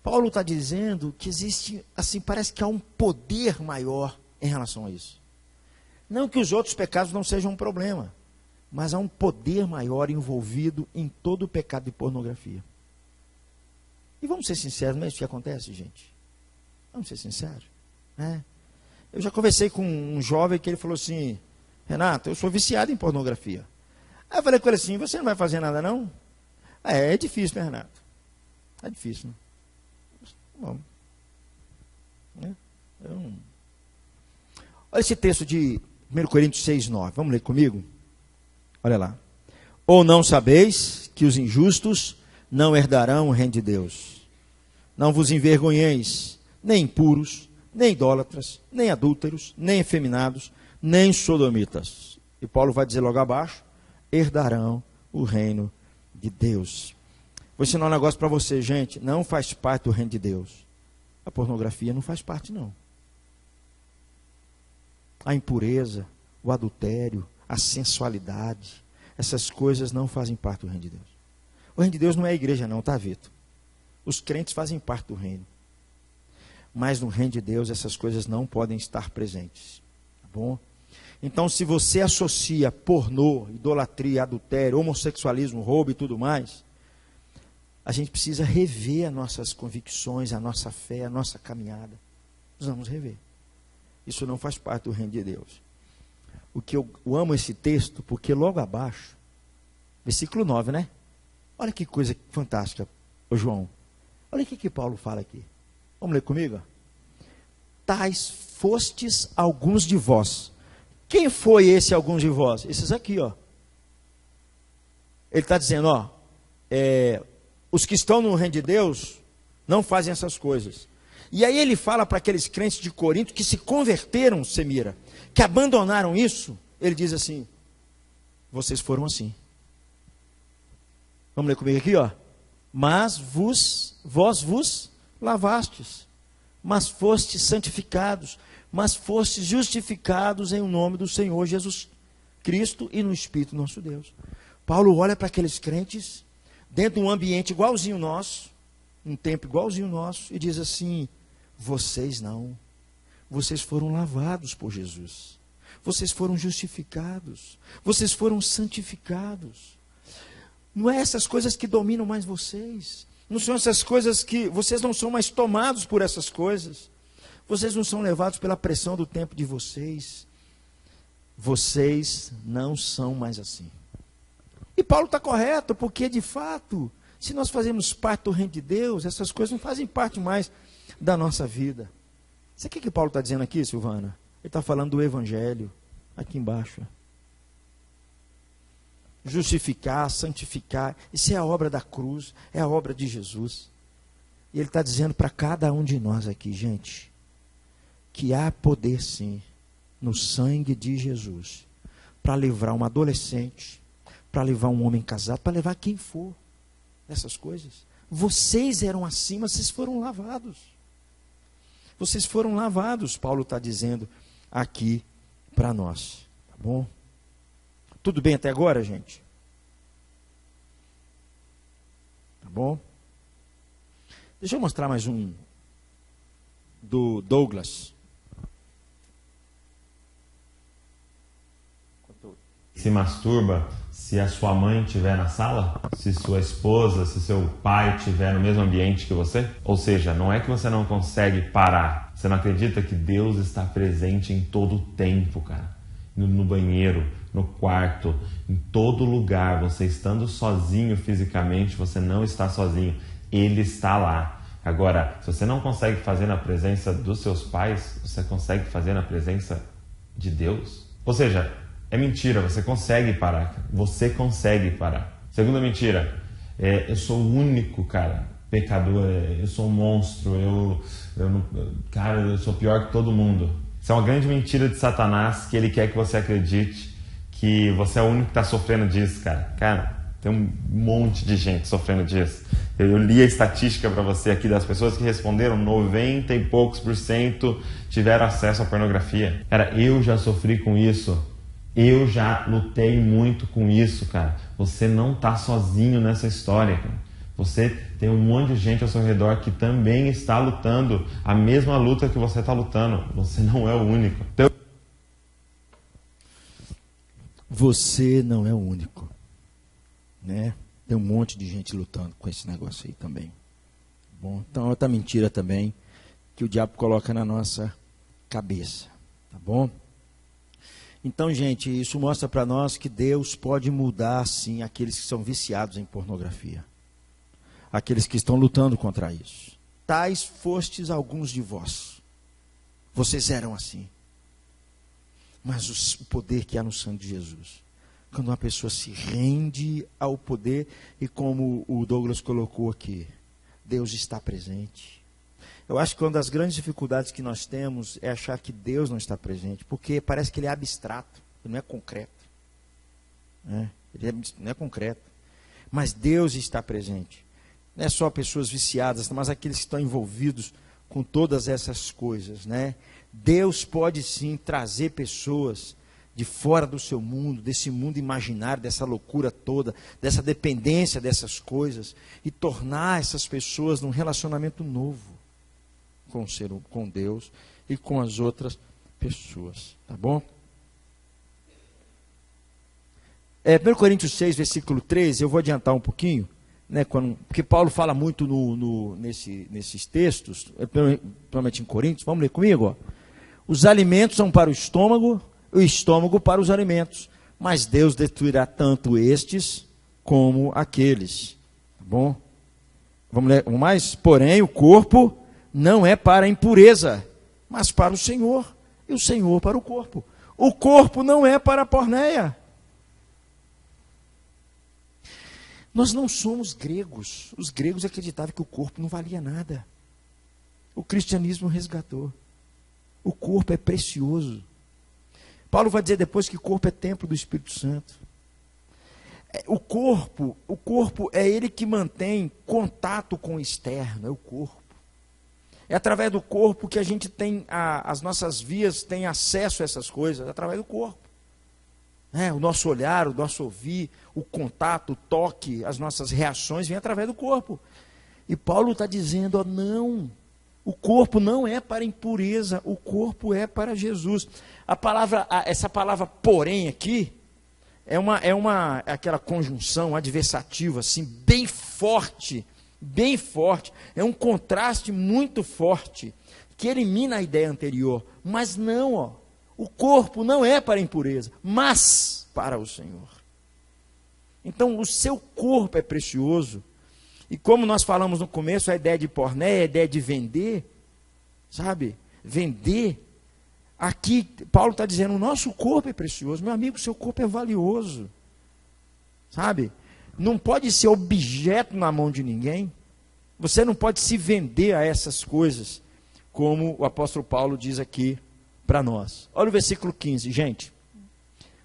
Paulo está dizendo que existe, assim, parece que há um poder maior em relação a isso. Não que os outros pecados não sejam um problema, mas há um poder maior envolvido em todo o pecado de pornografia. E vamos ser sinceros, não é isso que acontece, gente? Vamos ser sinceros, né? Eu já conversei com um jovem que ele falou assim: Renato, eu sou viciado em pornografia. Aí eu falei com ele assim: você não vai fazer nada não? É difícil, né, Renato? É difícil, né? Bom, né? Olha esse texto de 1 Coríntios 6:9. Vamos ler comigo? Olha lá. Ou não sabeis que os injustos não herdarão o reino de Deus? Não vos envergonheis, nem impuros, nem idólatras, nem adúlteros, nem efeminados, nem sodomitas. E Paulo vai dizer logo abaixo: herdarão o reino de Deus. Vou ensinar um negócio para você, gente. Não faz parte do reino de Deus. A pornografia não faz parte, não. A impureza, o adultério, a sensualidade, essas coisas não fazem parte do reino de Deus. O reino de Deus não é a igreja não, tá, Vitor? Os crentes fazem parte do reino. Mas no reino de Deus essas coisas não podem estar presentes. Tá bom? Então, se você associa pornô, idolatria, adultério, homossexualismo, roubo e tudo mais, a gente precisa rever as nossas convicções, a nossa fé, a nossa caminhada. Nós vamos rever. Isso não faz parte do reino de Deus. O que eu amo esse texto, porque logo abaixo, versículo 9, né? Olha que coisa fantástica, ô João. Olha o que Paulo fala aqui. Vamos ler comigo? Tais fostes alguns de vós. Quem foi esse alguns de vós? Esses aqui, ó. Ele está dizendo, ó, os que estão no reino de Deus não fazem essas coisas. E aí ele fala para aqueles crentes de Corinto que se converteram, Semira, que abandonaram isso. Ele diz assim: vocês foram assim. Vamos ler comigo aqui, ó. Mas vós vos lavastes, mas fostes santificados, mas fostes justificados em o nome do Senhor Jesus Cristo e no Espírito nosso Deus. Paulo olha para aqueles crentes, dentro de um ambiente igualzinho nosso, um tempo igualzinho nosso, e diz assim: vocês não, vocês foram lavados por Jesus, vocês foram justificados, vocês foram santificados. Não é essas coisas que dominam mais vocês, não são essas coisas que, vocês não são mais tomados por essas coisas, vocês não são levados pela pressão do tempo de vocês, vocês não são mais assim. E Paulo está correto, porque de fato, se nós fazemos parte do reino de Deus, essas coisas não fazem parte mais da nossa vida. Sabe o que Paulo está dizendo aqui, Silvana? Ele está falando do Evangelho, aqui embaixo. Justificar, santificar, isso é a obra da cruz, é a obra de Jesus. E ele está dizendo para cada um de nós aqui, gente, que há poder sim, no sangue de Jesus, para livrar um adolescente, para levar um homem casado, para levar quem for, dessas coisas. Vocês eram assim, mas vocês foram lavados. Vocês foram lavados, Paulo está dizendo aqui para nós. Tá bom? Tudo bem até agora, gente? Tá bom? Deixa eu mostrar mais um do Douglas. se masturba se a sua mãe estiver na sala? Se sua esposa, se seu pai estiver no mesmo ambiente que você? Ou seja, não é que você não consegue parar. Você não acredita que Deus está presente em todo o tempo, cara? No banheiro, no quarto, em todo lugar. Você estando sozinho fisicamente, você não está sozinho. Ele está lá. Agora, se você não consegue fazer na presença dos seus pais, você consegue fazer na presença de Deus? Ou seja, é mentira, você consegue parar. Você consegue parar. Segunda mentira, eu sou o único, cara, pecador, eu sou um monstro, eu sou pior que todo mundo. Isso é uma grande mentira de Satanás, que ele quer que você acredite que você é o único que está sofrendo disso, cara. Cara, tem um monte de gente sofrendo disso. Eu li a estatística para você aqui das pessoas que responderam, 90 e poucos % tiveram acesso à pornografia. Cara, eu já sofri com isso. Eu já lutei muito com isso, cara. Você não tá sozinho nessa história, cara. Você tem um monte de gente ao seu redor que também está lutando a mesma luta que você está lutando. Você não é o único. Então... Você não é o único, né? Tem um monte de gente lutando com esse negócio aí também. Bom, então outra mentira também que o diabo coloca na nossa cabeça, tá bom? Então, gente, isso mostra para nós que Deus pode mudar, sim, aqueles que são viciados em pornografia. Aqueles que estão lutando contra isso. Tais fostes alguns de vós. Vocês eram assim. Mas o poder que há no sangue de Jesus. Quando uma pessoa se rende ao poder, e como o Douglas colocou aqui, Deus está presente. Eu acho que uma das grandes dificuldades que nós temos é achar que Deus não está presente, porque parece que ele é abstrato, ele não é concreto. Ele não é concreto. Mas Deus está presente. Não é só pessoas viciadas, mas aqueles que estão envolvidos com todas essas coisas, né? Deus pode sim trazer pessoas de fora do seu mundo, desse mundo imaginário, dessa loucura toda, dessa dependência dessas coisas, e tornar essas pessoas num relacionamento novo com Deus e com as outras pessoas, tá bom? 1 Coríntios 6, versículo 13, eu vou adiantar um pouquinho, né, porque Paulo fala muito nesses textos, principalmente em Coríntios. Vamos ler comigo? Ó. Os alimentos são para o estômago para os alimentos, mas Deus destruirá tanto estes como aqueles. Tá bom? Vamos ler mais? Porém, o corpo não é para a impureza, mas para o Senhor, e o Senhor para o corpo. O corpo não é para a porneia. Nós não somos gregos. Os gregos acreditavam que o corpo não valia nada. O cristianismo resgatou. O corpo é precioso. Paulo vai dizer depois que o corpo é templo do Espírito Santo. O corpo é ele que mantém contato com o externo, é o corpo. É através do corpo que a gente tem, as nossas vias têm acesso a essas coisas, através do corpo. O nosso olhar, o nosso ouvir, o contato, o toque, as nossas reações vêm através do corpo. E Paulo está dizendo, não, o corpo não é para impureza, o corpo é para Jesus. Essa palavra porém aqui, é aquela conjunção adversativa, assim, bem forte, é um contraste muito forte, que elimina a ideia anterior, mas não, o corpo não é para a impureza, mas para o Senhor. Então, o seu corpo é precioso. E como nós falamos no começo, a ideia de pornéia, a ideia de vender, sabe? Vender. Aqui, Paulo está dizendo, o nosso corpo é precioso. Meu amigo, o seu corpo é valioso. Sabe? Não pode ser objeto na mão de ninguém. Você não pode se vender a essas coisas, como o apóstolo Paulo diz aqui para nós. Olha o versículo 15, gente.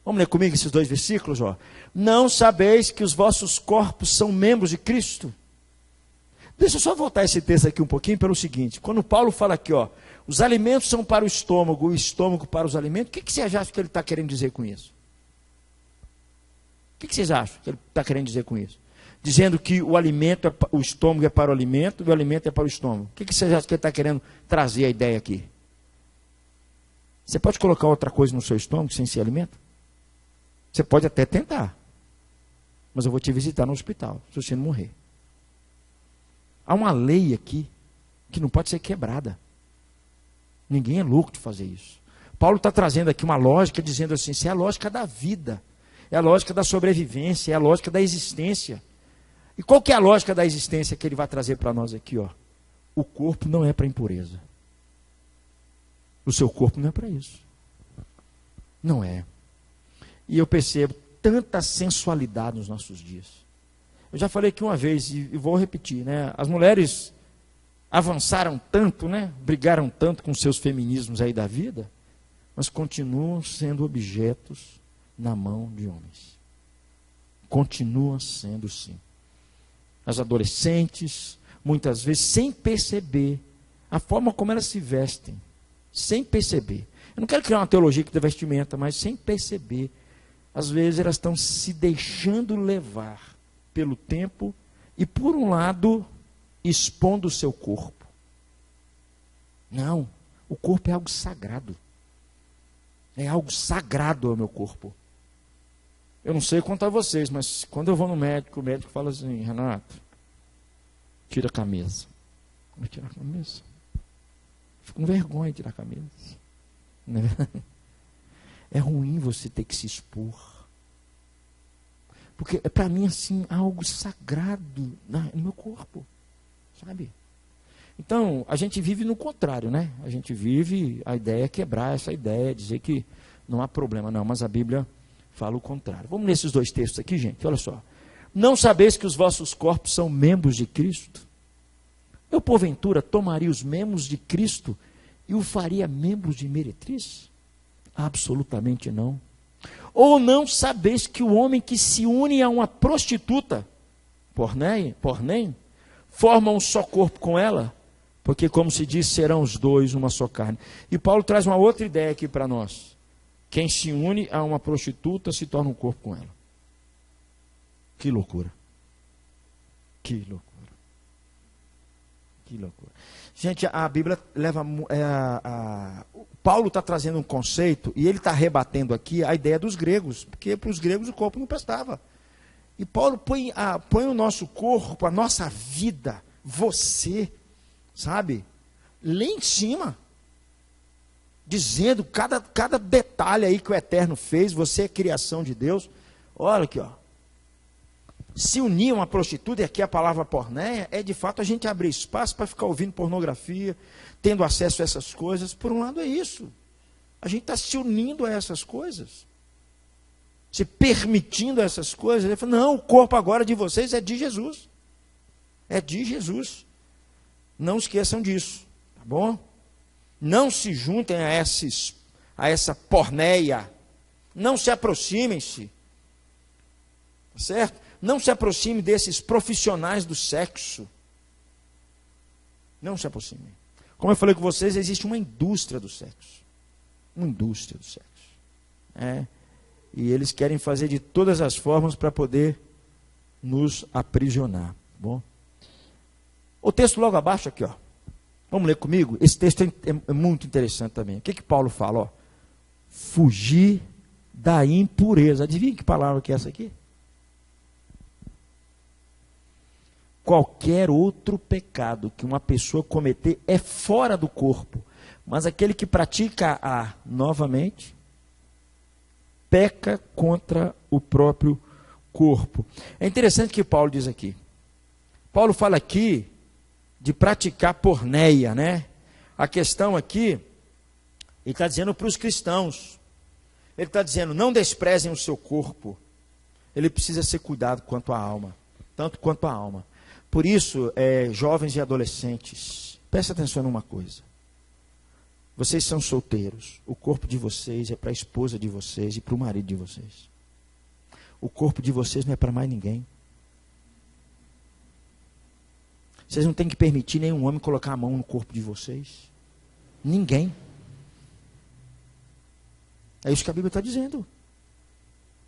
Vamos ler comigo esses dois versículos, ó. Não sabeis que os vossos corpos são membros de Cristo? Deixa eu só voltar esse texto aqui um pouquinho pelo seguinte. Quando Paulo fala aqui, ó, os alimentos são para o estômago para os alimentos, o que vocês acham que ele está querendo dizer com isso? O que vocês acham que ele está querendo dizer com isso? Dizendo que o estômago é para o alimento e o alimento é para o estômago. O que vocês acham que ele está querendo trazer a ideia aqui? Você pode colocar outra coisa no seu estômago sem ser alimento? Você pode até tentar, mas eu vou te visitar no hospital, se você não morrer. Há uma lei aqui que não pode ser quebrada. Ninguém é louco de fazer isso. Paulo está trazendo aqui uma lógica, dizendo assim, isso é a lógica da vida, é a lógica da sobrevivência, é a lógica da existência. E qual que é a lógica da existência que ele vai trazer para nós aqui? Ó? O corpo não é para impureza. O seu corpo não é para isso. Não é. E eu percebo tanta sensualidade nos nossos dias. Eu já falei aqui uma vez e vou repetir, né? As mulheres avançaram tanto, né? Brigaram tanto com seus feminismos aí da vida, mas continuam sendo objetos na mão de homens. Continuam sendo sim. As adolescentes, muitas vezes, sem perceber a forma como elas se vestem, sem perceber. Eu não quero criar uma teologia de vestimenta, mas sem perceber. Às vezes elas estão se deixando levar pelo tempo e, por um lado, expondo o seu corpo. Não, o corpo é algo sagrado. É algo sagrado ao meu corpo. Eu não sei quanto a vocês, mas quando eu vou no médico, o médico fala assim, Renato, tira a camisa. Vai tirar a camisa? Fico com vergonha de tirar a camisa. Não é verdade? É ruim você ter que se expor. Porque é para mim assim algo sagrado no meu corpo. Sabe? Então, a gente vive no contrário, né? A gente vive, a ideia é quebrar essa ideia, dizer que não há problema, não, mas a Bíblia fala o contrário. Vamos nesses dois textos aqui, gente, olha só. Não sabeis que os vossos corpos são membros de Cristo? Eu, porventura, tomaria os membros de Cristo e o faria membros de meretriz? Absolutamente não. Ou não sabeis que o homem que se une a uma prostituta, porém, forma um só corpo com ela? Porque, como se diz, serão os dois uma só carne. E Paulo traz uma outra ideia aqui para nós. Quem se une a uma prostituta se torna um corpo com ela. Que loucura. Que loucura. Que loucura. Gente, a Bíblia leva... Paulo está trazendo um conceito e ele está rebatendo aqui a ideia dos gregos. Porque para os gregos o corpo não prestava. E Paulo põe o nosso corpo, a nossa vida, você, sabe, lá em cima. Dizendo cada detalhe aí que o Eterno fez, você é criação de Deus. Olha aqui, ó. Se unir a uma prostituta, e aqui a palavra pornéia, é de fato a gente abrir espaço para ficar ouvindo pornografia, tendo acesso a essas coisas. Por um lado é isso. A gente está se unindo a essas coisas. Se permitindo a essas coisas. Ele fala, não, o corpo agora de vocês é de Jesus. É de Jesus. Não esqueçam disso, tá bom? Não se juntem a essa pornéia. Não se aproximem-se. Certo? Não se aproxime desses profissionais do sexo. Não se aproximem. Como eu falei com vocês, existe uma indústria do sexo. Uma indústria do sexo. E eles querem fazer de todas as formas para poder nos aprisionar. Tá bom? O texto logo abaixo aqui, ó. Vamos ler comigo? Esse texto é muito interessante também. O que Paulo fala? Ó? Fugir da impureza. Adivinha que palavra que é essa aqui? Qualquer outro pecado que uma pessoa cometer é fora do corpo. Mas aquele que pratica novamente, peca contra o próprio corpo. É interessante que Paulo diz aqui. Paulo fala aqui de praticar porneia, né? A questão aqui, ele está dizendo para os cristãos, ele está dizendo, não desprezem o seu corpo, ele precisa ser cuidado quanto à alma, tanto quanto à alma. Por isso, jovens e adolescentes, prestem atenção numa coisa, vocês são solteiros, o corpo de vocês é para a esposa de vocês e para o marido de vocês, o corpo de vocês não é para mais ninguém. Vocês não têm que permitir nenhum homem colocar a mão no corpo de vocês. Ninguém. É isso que a Bíblia está dizendo.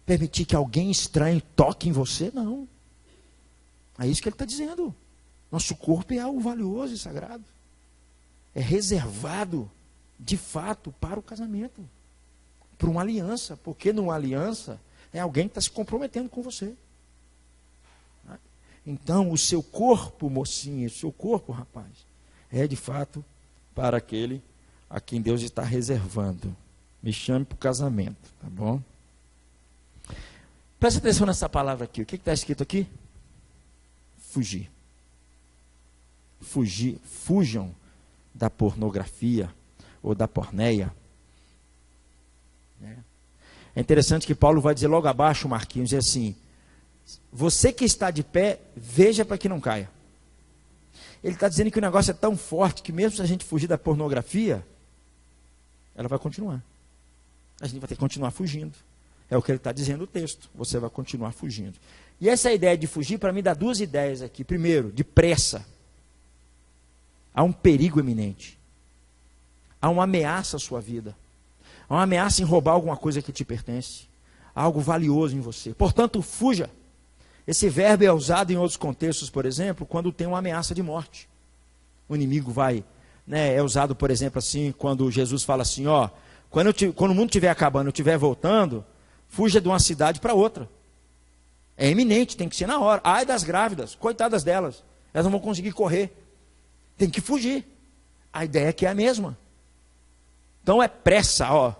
Permitir que alguém estranho toque em você? Não. É isso que ele está dizendo. Nosso corpo é algo valioso e sagrado. É reservado, de fato, para o casamento. Para uma aliança. Porque numa aliança É alguém que está se comprometendo com você. Então, o seu corpo, mocinha, o seu corpo, rapaz, é de fato para aquele a quem Deus está reservando. Me chame para o casamento, tá bom? Presta atenção nessa palavra aqui. O que está escrito aqui? Fugir. Fugir. Fujam da pornografia ou da porneia. É interessante que Paulo vai dizer logo abaixo, Marquinhos, diz assim: você que está de pé, veja para que não caia. Ele está dizendo que o negócio é tão forte que mesmo se a gente fugir da pornografia, ela vai continuar. A gente vai ter que continuar fugindo. É o que ele está dizendo no texto. Você vai continuar fugindo. E essa ideia de fugir, para mim, dá duas ideias aqui. Primeiro, de pressa. Há um perigo iminente. Há uma ameaça à sua vida. Há uma ameaça em roubar alguma coisa que te pertence. Há algo valioso em você. Portanto, fuja. Esse verbo é usado em outros contextos, por exemplo, quando tem uma ameaça de morte. O inimigo vai... é usado, por exemplo, assim, quando Jesus fala assim, ó, quando o mundo estiver acabando, eu estiver voltando, fuja de uma cidade para outra. É iminente, tem que ser na hora. Ai das grávidas, coitadas delas, elas não vão conseguir correr. Tem que fugir. A ideia aqui é a mesma. Então é pressa, ó.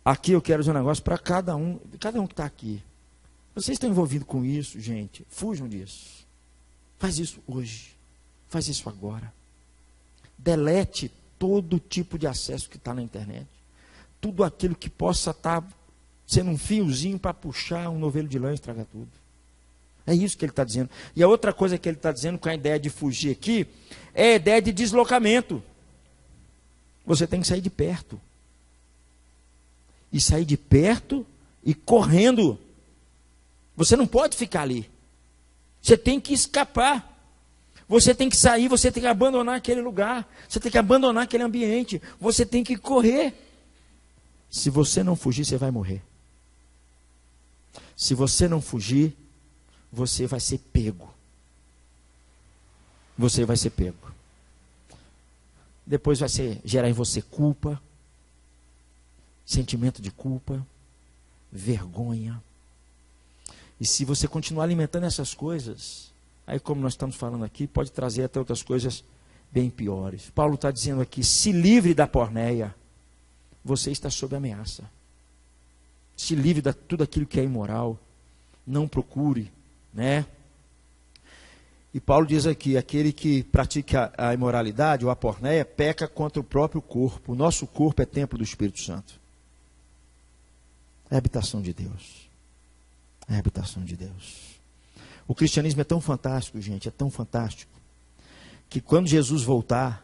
Aqui eu quero dizer um negócio para cada um que está aqui. Vocês estão envolvidos com isso, gente, fujam disso. Faz isso hoje. Faz isso agora. Delete todo tipo de acesso que está na internet. Tudo aquilo que possa estar sendo um fiozinho para puxar um novelo de lã e estragar tudo. É isso que ele está dizendo. E a outra coisa que ele está dizendo com a ideia de fugir aqui é a ideia de deslocamento. Você tem que sair de perto. E sair de perto e correndo. Você não pode ficar ali. Você tem que escapar. Você tem que sair, você tem que abandonar aquele lugar. Você tem que abandonar aquele ambiente. Você tem que correr. Se você não fugir, você vai morrer. Se você não fugir, você vai ser pego. Você vai ser pego. Depois vai gerar em você culpa, sentimento de culpa, vergonha. E se você continuar alimentando essas coisas, aí como nós estamos falando aqui, pode trazer até outras coisas bem piores. Paulo está dizendo aqui, se livre da porneia, você está sob ameaça. Se livre de tudo aquilo que é imoral, não procure, né? E Paulo diz aqui, aquele que pratica a imoralidade ou a porneia, peca contra o próprio corpo. O nosso corpo é templo do Espírito Santo. É a habitação de Deus. É a habitação de Deus. O cristianismo é tão fantástico, gente, é tão fantástico, que quando Jesus voltar,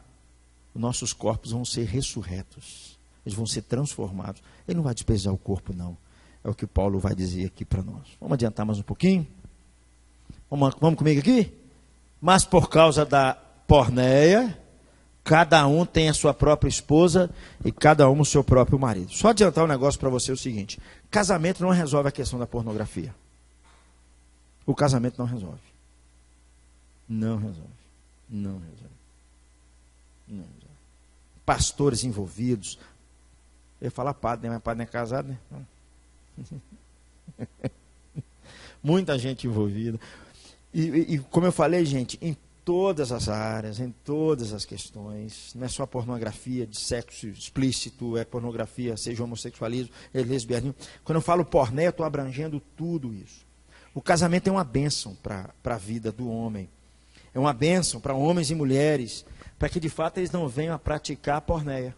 os nossos corpos vão ser ressurretos. Eles vão ser transformados. Ele não vai desprezar o corpo, não. É o que Paulo vai dizer aqui para nós. Vamos adiantar mais um pouquinho? Vamos comigo aqui? Mas por causa da porneia, cada um tem a sua própria esposa e cada um o seu próprio marido. Só adiantar um negócio para você, é o seguinte: casamento não resolve a questão da pornografia. O casamento não resolve. Não resolve. Não resolve. Não resolve. Pastores envolvidos. Eu ia falar padre, né? Mas padre não é casado, né? Muita gente envolvida. E como eu falei, gente, em todas as áreas, em todas as questões, não é só pornografia de sexo explícito, é pornografia, seja homossexualismo, é lesbianismo. Quando eu falo porné, eu estou abrangendo tudo isso. O casamento é uma bênção para a vida do homem. É uma bênção para homens e mulheres, para que de fato eles não venham a praticar a porneia.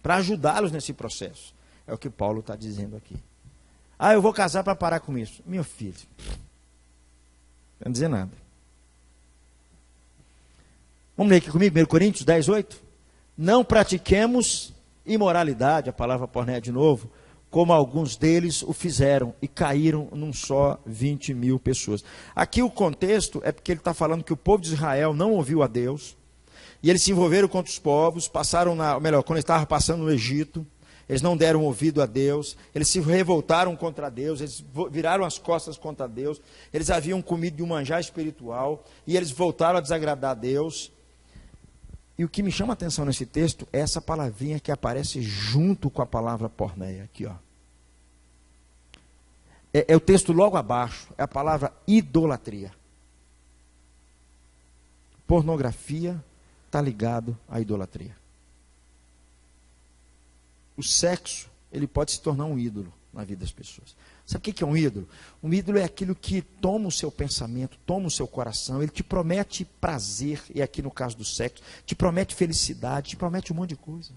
Para ajudá-los nesse processo. É o que Paulo está dizendo aqui. Ah, eu vou casar para parar com isso. Meu filho, não vai dizer nada. Vamos ler aqui comigo, 1 Coríntios 10, 8. Não pratiquemos imoralidade, a palavra porneia de novo, como alguns deles o fizeram e caíram num só 20 mil pessoas. Aqui o contexto é porque ele está falando que o povo de Israel não ouviu a Deus, e eles se envolveram contra os povos, passaram quando eles estavam passando no Egito, eles não deram ouvido a Deus, eles se revoltaram contra Deus, eles viraram as costas contra Deus, eles haviam comido de um manjar espiritual, e eles voltaram a desagradar a Deus. E o que me chama a atenção nesse texto é essa palavrinha que aparece junto com a palavra porneia, aqui, ó. É o texto logo abaixo, é a palavra idolatria. Pornografia está ligado à idolatria. O sexo, ele pode se tornar um ídolo na vida das pessoas. Sabe o que é um ídolo? Um ídolo é aquilo que toma o seu pensamento, toma o seu coração, ele te promete prazer, e aqui no caso do sexo, te promete felicidade, te promete um monte de coisa.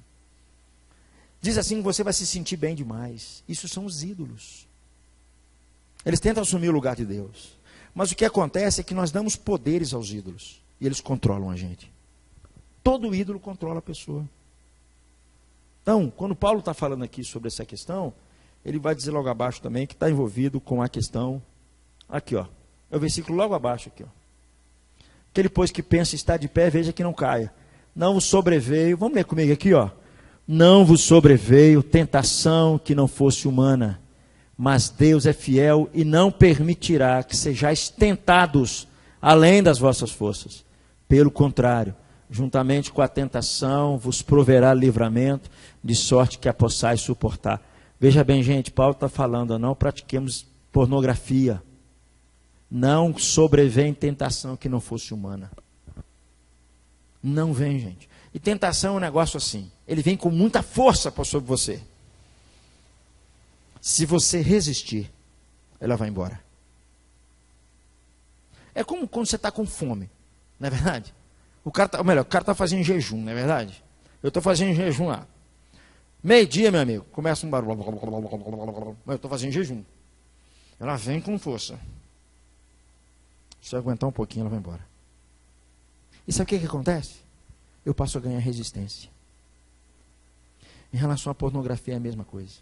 Diz assim que você vai se sentir bem demais. Isso são os ídolos. Eles tentam assumir o lugar de Deus. Mas o que acontece é que nós damos poderes aos ídolos, e eles controlam a gente. Todo ídolo controla a pessoa. Então, quando Paulo está falando aqui sobre essa questão, ele vai dizer logo abaixo também que está envolvido com a questão, aqui ó, é o versículo logo abaixo aqui ó. Aquele pois que pensa estar de pé, veja que não caia. Não vos sobreveio, vamos ler comigo aqui ó. Não vos sobreveio tentação que não fosse humana, mas Deus é fiel e não permitirá que sejais tentados além das vossas forças. Pelo contrário, juntamente com a tentação vos proverá livramento, de sorte que a possais suportar. Veja bem, gente, Paulo está falando, não pratiquemos pornografia. Não sobrevém tentação que não fosse humana. Não vem, gente. E tentação é um negócio assim, ele vem com muita força sobre você. Se você resistir, ela vai embora. É como quando você está com fome, não é verdade? O cara está fazendo jejum, não é verdade? Eu estou fazendo jejum lá. Meio-dia, meu amigo, começa um barulho. Eu estou fazendo jejum. Ela vem com força. Se eu aguentar um pouquinho, ela vai embora. E sabe o que acontece? Eu passo a ganhar resistência. Em relação à pornografia é a mesma coisa.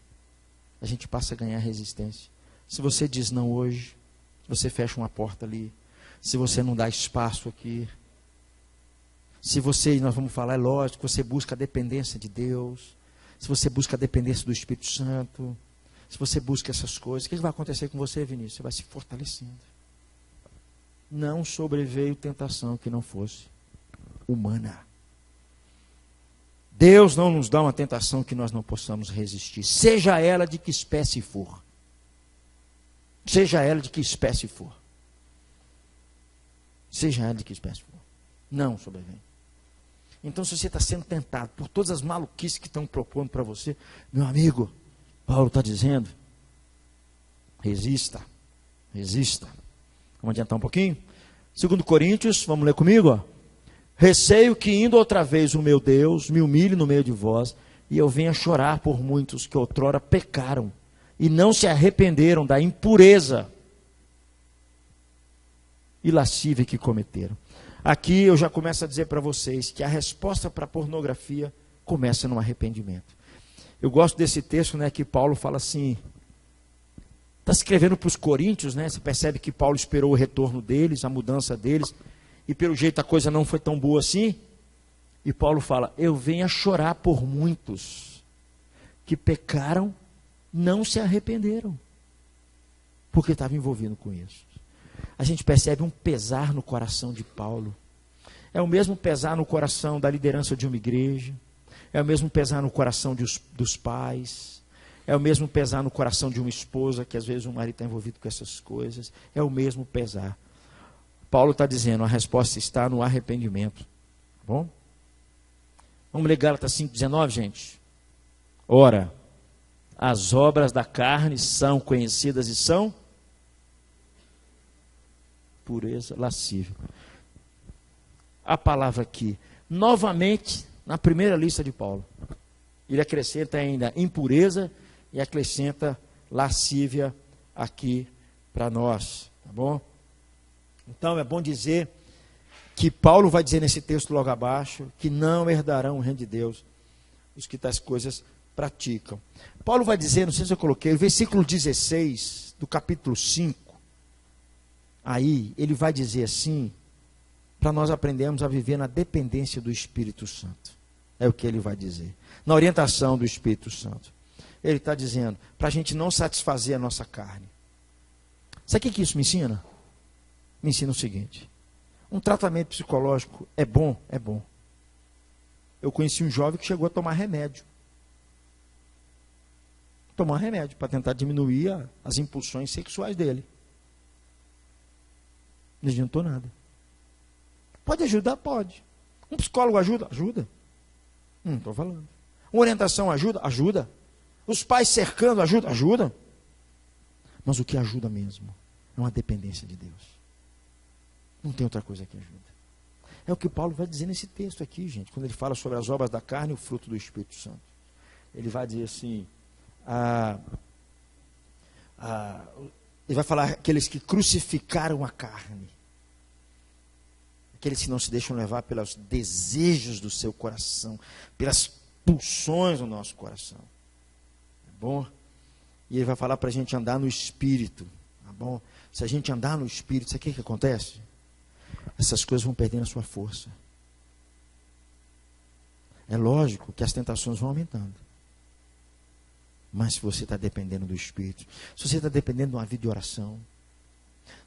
A gente passa a ganhar resistência. Se você diz não hoje, se você fecha uma porta ali, se você não dá espaço aqui, se você, nós vamos falar, é lógico, você busca a dependência de Deus, se você busca a dependência do Espírito Santo, se você busca essas coisas, o que vai acontecer com você, Vinícius? Você vai se fortalecendo. Não sobreveio tentação que não fosse humana. Deus não nos dá uma tentação que nós não possamos resistir, seja ela de que espécie for. Seja ela de que espécie for. Seja ela de que espécie for. Não sobrevém. Então, se você está sendo tentado por todas as maluquices que estão propondo para você, meu amigo, Paulo está dizendo, resista, resista. Vamos adiantar um pouquinho? 2 Coríntios, vamos ler comigo? Ó. Receio que indo outra vez o meu Deus, me humilhe no meio de vós, e eu venha chorar por muitos que outrora pecaram, e não se arrependeram da impureza e lascívia que cometeram. Aqui eu já começo a dizer para vocês que a resposta para a pornografia começa no arrependimento. Eu gosto desse texto, né, que Paulo fala assim, está escrevendo para os coríntios, né, você percebe que Paulo esperou o retorno deles, a mudança deles, e pelo jeito a coisa não foi tão boa assim, e Paulo fala, eu venho a chorar por muitos que pecaram, não se arrependeram, porque estavam envolvidos com isso. A gente percebe um pesar no coração de Paulo. É o mesmo pesar no coração da liderança de uma igreja. É o mesmo pesar no coração dos pais. É o mesmo pesar no coração de uma esposa, que às vezes o marido está envolvido com essas coisas. É o mesmo pesar. Paulo está dizendo, a resposta está no arrependimento. Tá bom? Vamos ler Gálatas 5,19, gente. Ora, as obras da carne são conhecidas e são pureza, lascívia. A palavra aqui, novamente, na primeira lista de Paulo, ele acrescenta ainda impureza e acrescenta lascívia aqui para nós, tá bom? Então é bom dizer que Paulo vai dizer nesse texto logo abaixo, que não herdarão o reino de Deus os que tais coisas praticam. Paulo vai dizer, não sei se eu coloquei, o versículo 16 do capítulo 5, aí ele vai dizer assim, para nós aprendermos a viver na dependência do Espírito Santo. É o que ele vai dizer. Na orientação do Espírito Santo. Ele está dizendo, para a gente não satisfazer a nossa carne. Sabe o que isso me ensina? Me ensina o seguinte, um tratamento psicológico é bom, Eu conheci um jovem que chegou a tomar remédio. Tomar remédio para tentar diminuir as impulsões sexuais dele. Não adiantou nada. Pode ajudar? Pode. Um psicólogo ajuda? Ajuda. Não estou falando. Uma orientação ajuda? Ajuda. Os pais cercando ajuda? Ajuda. Mas o que ajuda mesmo é uma dependência de Deus. Não tem outra coisa que ajuda. É o que Paulo vai dizer nesse texto aqui, gente, quando ele fala sobre as obras da carne e o fruto do Espírito Santo. Ele vai dizer assim, ele vai falar aqueles que crucificaram a carne, aqueles que não se deixam levar pelos desejos do seu coração, pelas pulsões do nosso coração. Tá bom? E ele vai falar para a gente andar no Espírito. Tá bom? Se a gente andar no Espírito, sabe o que acontece? Essas coisas vão perdendo a sua força. É lógico que as tentações vão aumentando. Mas se você está dependendo do Espírito, se você está dependendo de uma vida de oração,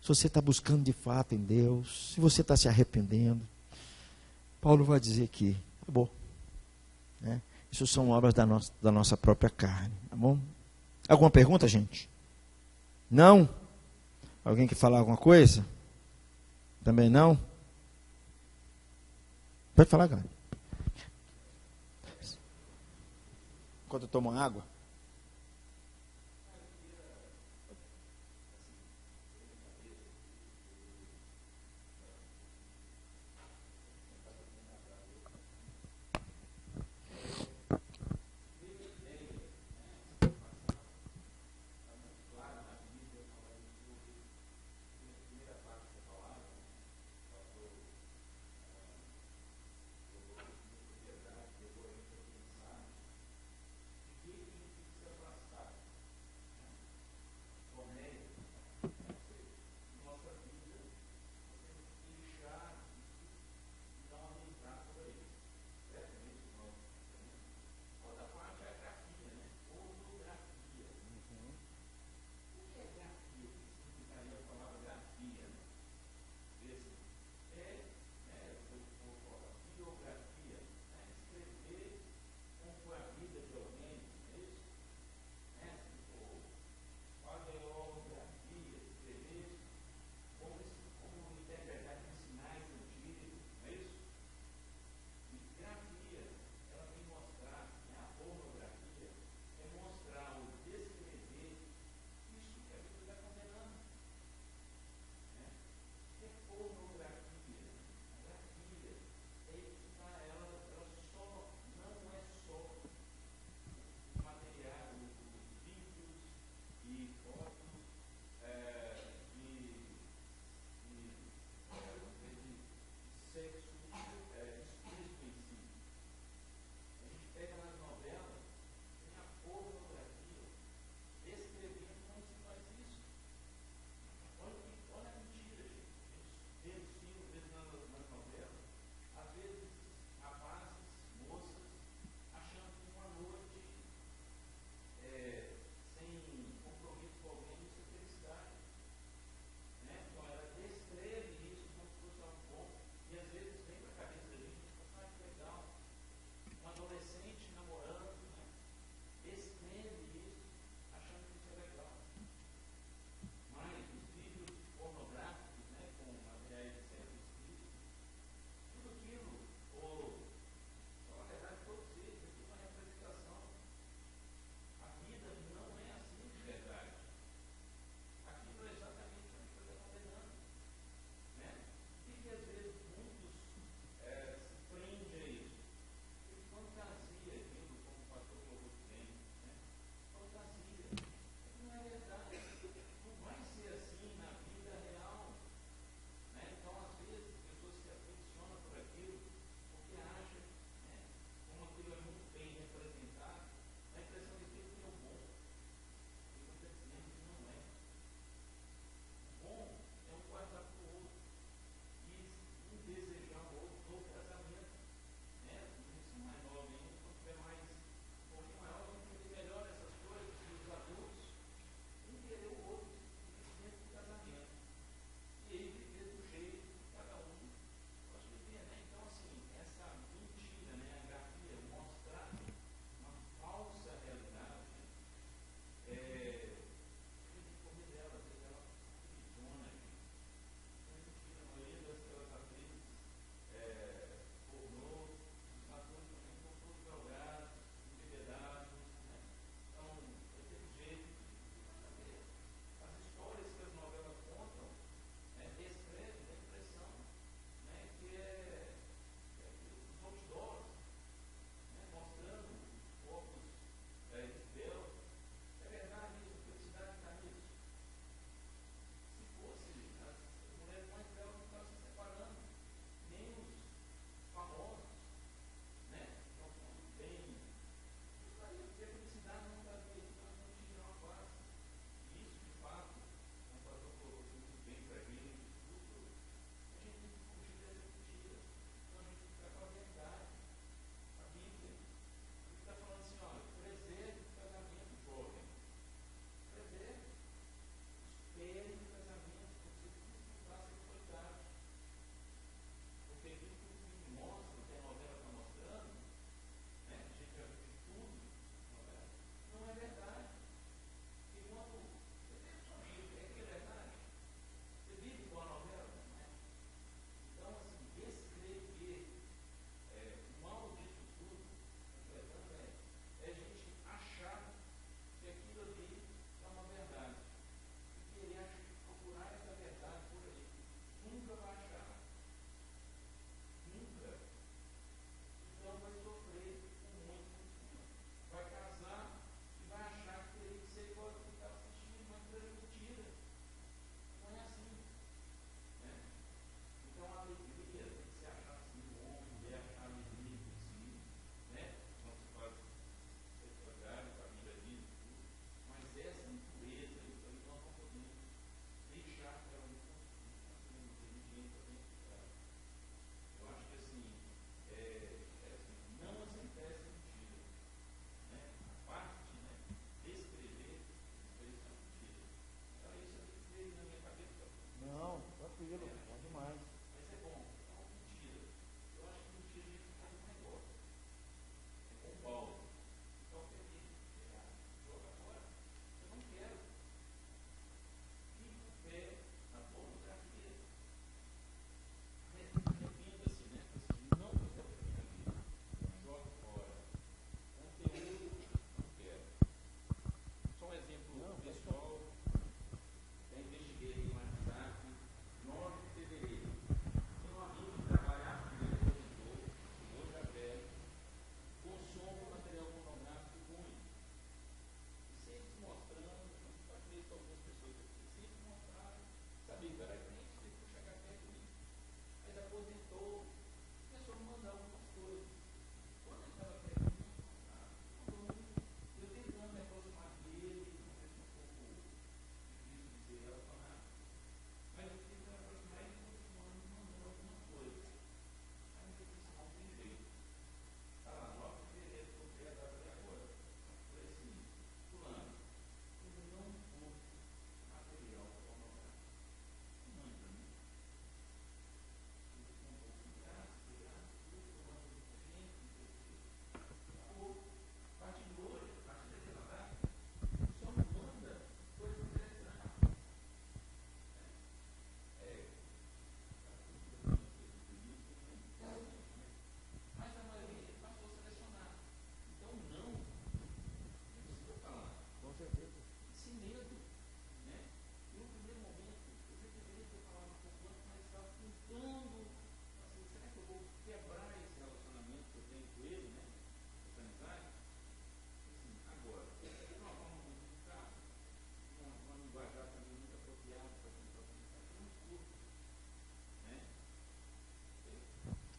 se você está buscando de fato em Deus, se você está se arrependendo, Paulo vai dizer que acabou. Né? Isso são obras da nossa própria carne. Tá bom? Alguma pergunta, gente? Não? Alguém quer falar alguma coisa? Também não? Pode falar, galera. Enquanto eu tomo água.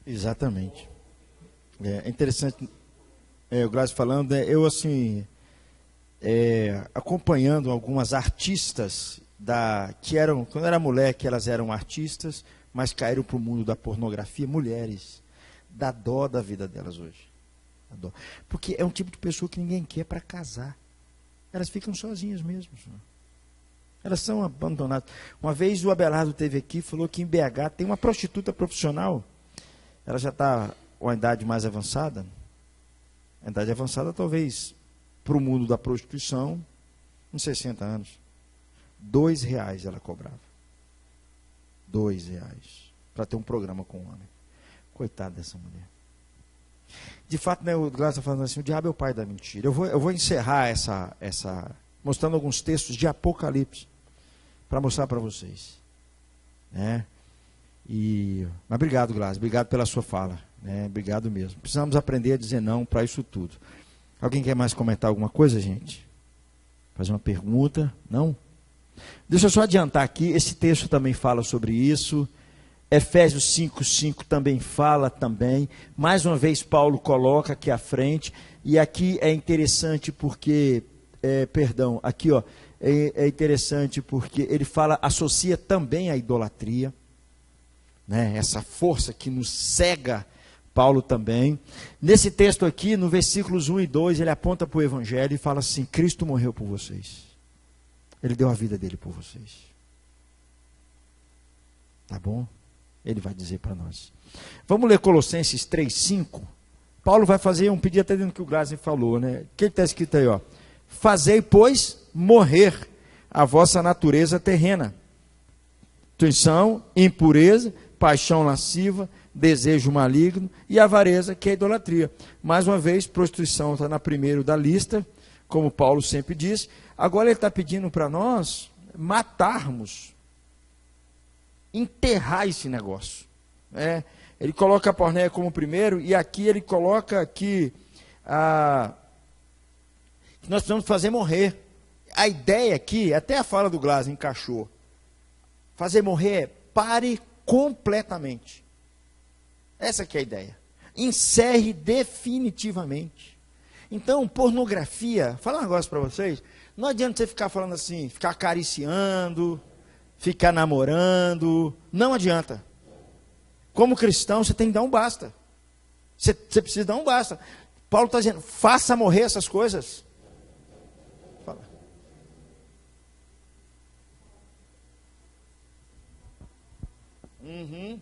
Exatamente. É interessante, o Glaucio falando, eu assim, acompanhando algumas artistas que eram, quando eu era moleque, elas eram artistas, mas caíram para o mundo da pornografia, mulheres. Dá dó da vida delas hoje. Dá dó. Porque é um tipo de pessoa que ninguém quer para casar. Elas ficam sozinhas mesmo. Elas são abandonadas. Uma vez o Abelardo esteve aqui e falou que em BH tem uma prostituta profissional. Ela já está com a idade mais avançada. A idade avançada talvez para o mundo da prostituição, uns 60 anos. R$2 ela cobrava. R$2 para ter um programa com um homem. Coitada dessa mulher. De fato, né, o Glaucio está falando assim, o diabo é o pai da mentira. Eu vou encerrar mostrando alguns textos de Apocalipse para mostrar para vocês. Né? Mas obrigado, Glaucio, obrigado pela sua fala. Né? Obrigado mesmo. Precisamos aprender a dizer não para isso tudo. Alguém quer mais comentar alguma coisa, gente? Fazer uma pergunta? Não? Deixa eu só adiantar aqui, esse texto também fala sobre isso. Efésios 5:5 também fala também. Mais uma vez Paulo coloca aqui à frente. E aqui é interessante porque, aqui ó, é interessante porque ele associa também a idolatria. Né? Essa força que nos cega, Paulo também. Nesse texto aqui, no versículos 1 e 2, ele aponta para o Evangelho e fala assim, Cristo morreu por vocês. Ele deu a vida dele por vocês. Tá bom? Ele vai dizer para nós. Vamos ler Colossenses 3:5. Paulo vai fazer um pedido até dentro do que o Glasen falou, né? O que está escrito aí, ó? Fazei, pois, morrer a vossa natureza terrena. Traição, impureza, paixão lasciva, desejo maligno e avareza, que é idolatria. Mais uma vez, prostituição está na primeira da lista, como Paulo sempre diz. Agora ele está pedindo para nós matarmos, enterrar esse negócio. Ele coloca a porneia como primeiro, e aqui ele coloca que nós precisamos fazer morrer. A ideia aqui, até a fala do Glass encaixou. Fazer morrer é pare completamente. Essa que é a ideia. Encerre definitivamente. Então, pornografia, falar um negócio para vocês, não adianta você ficar falando assim, ficar acariciando, ficar namorando, não adianta. Como cristão, você tem que dar um basta. Você precisa dar um basta. Paulo está dizendo, faça morrer essas coisas. Fala. Uhum.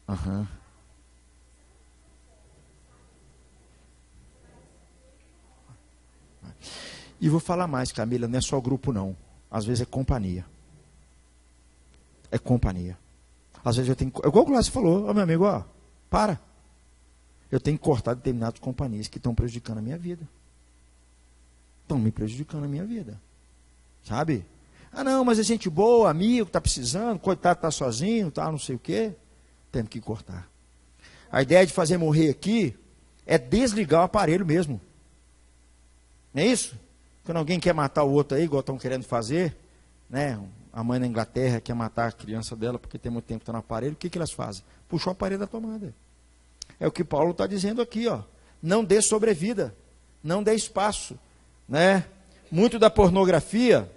Uhum. E vou falar mais, Camila, não é só grupo não. Às vezes é companhia. É companhia. Às vezes eu tenho... Igual o Glaucio falou, meu amigo, para. Eu tenho que cortar determinadas companhias que estão prejudicando a minha vida. Estão me prejudicando a minha vida. Sabe? Não, mas é gente boa, amigo, está precisando, coitado, está sozinho, tá, não sei o quê. Temos que cortar. A ideia de fazer morrer aqui é desligar o aparelho mesmo. Não é isso? Quando alguém quer matar o outro aí, igual estão querendo fazer, né? A mãe na Inglaterra quer matar a criança dela porque tem muito tempo que está no aparelho, o que elas fazem? Puxou o aparelho da tomada. É o que Paulo está dizendo aqui, ó. Não dê sobrevida, não dê espaço, né? Muito da pornografia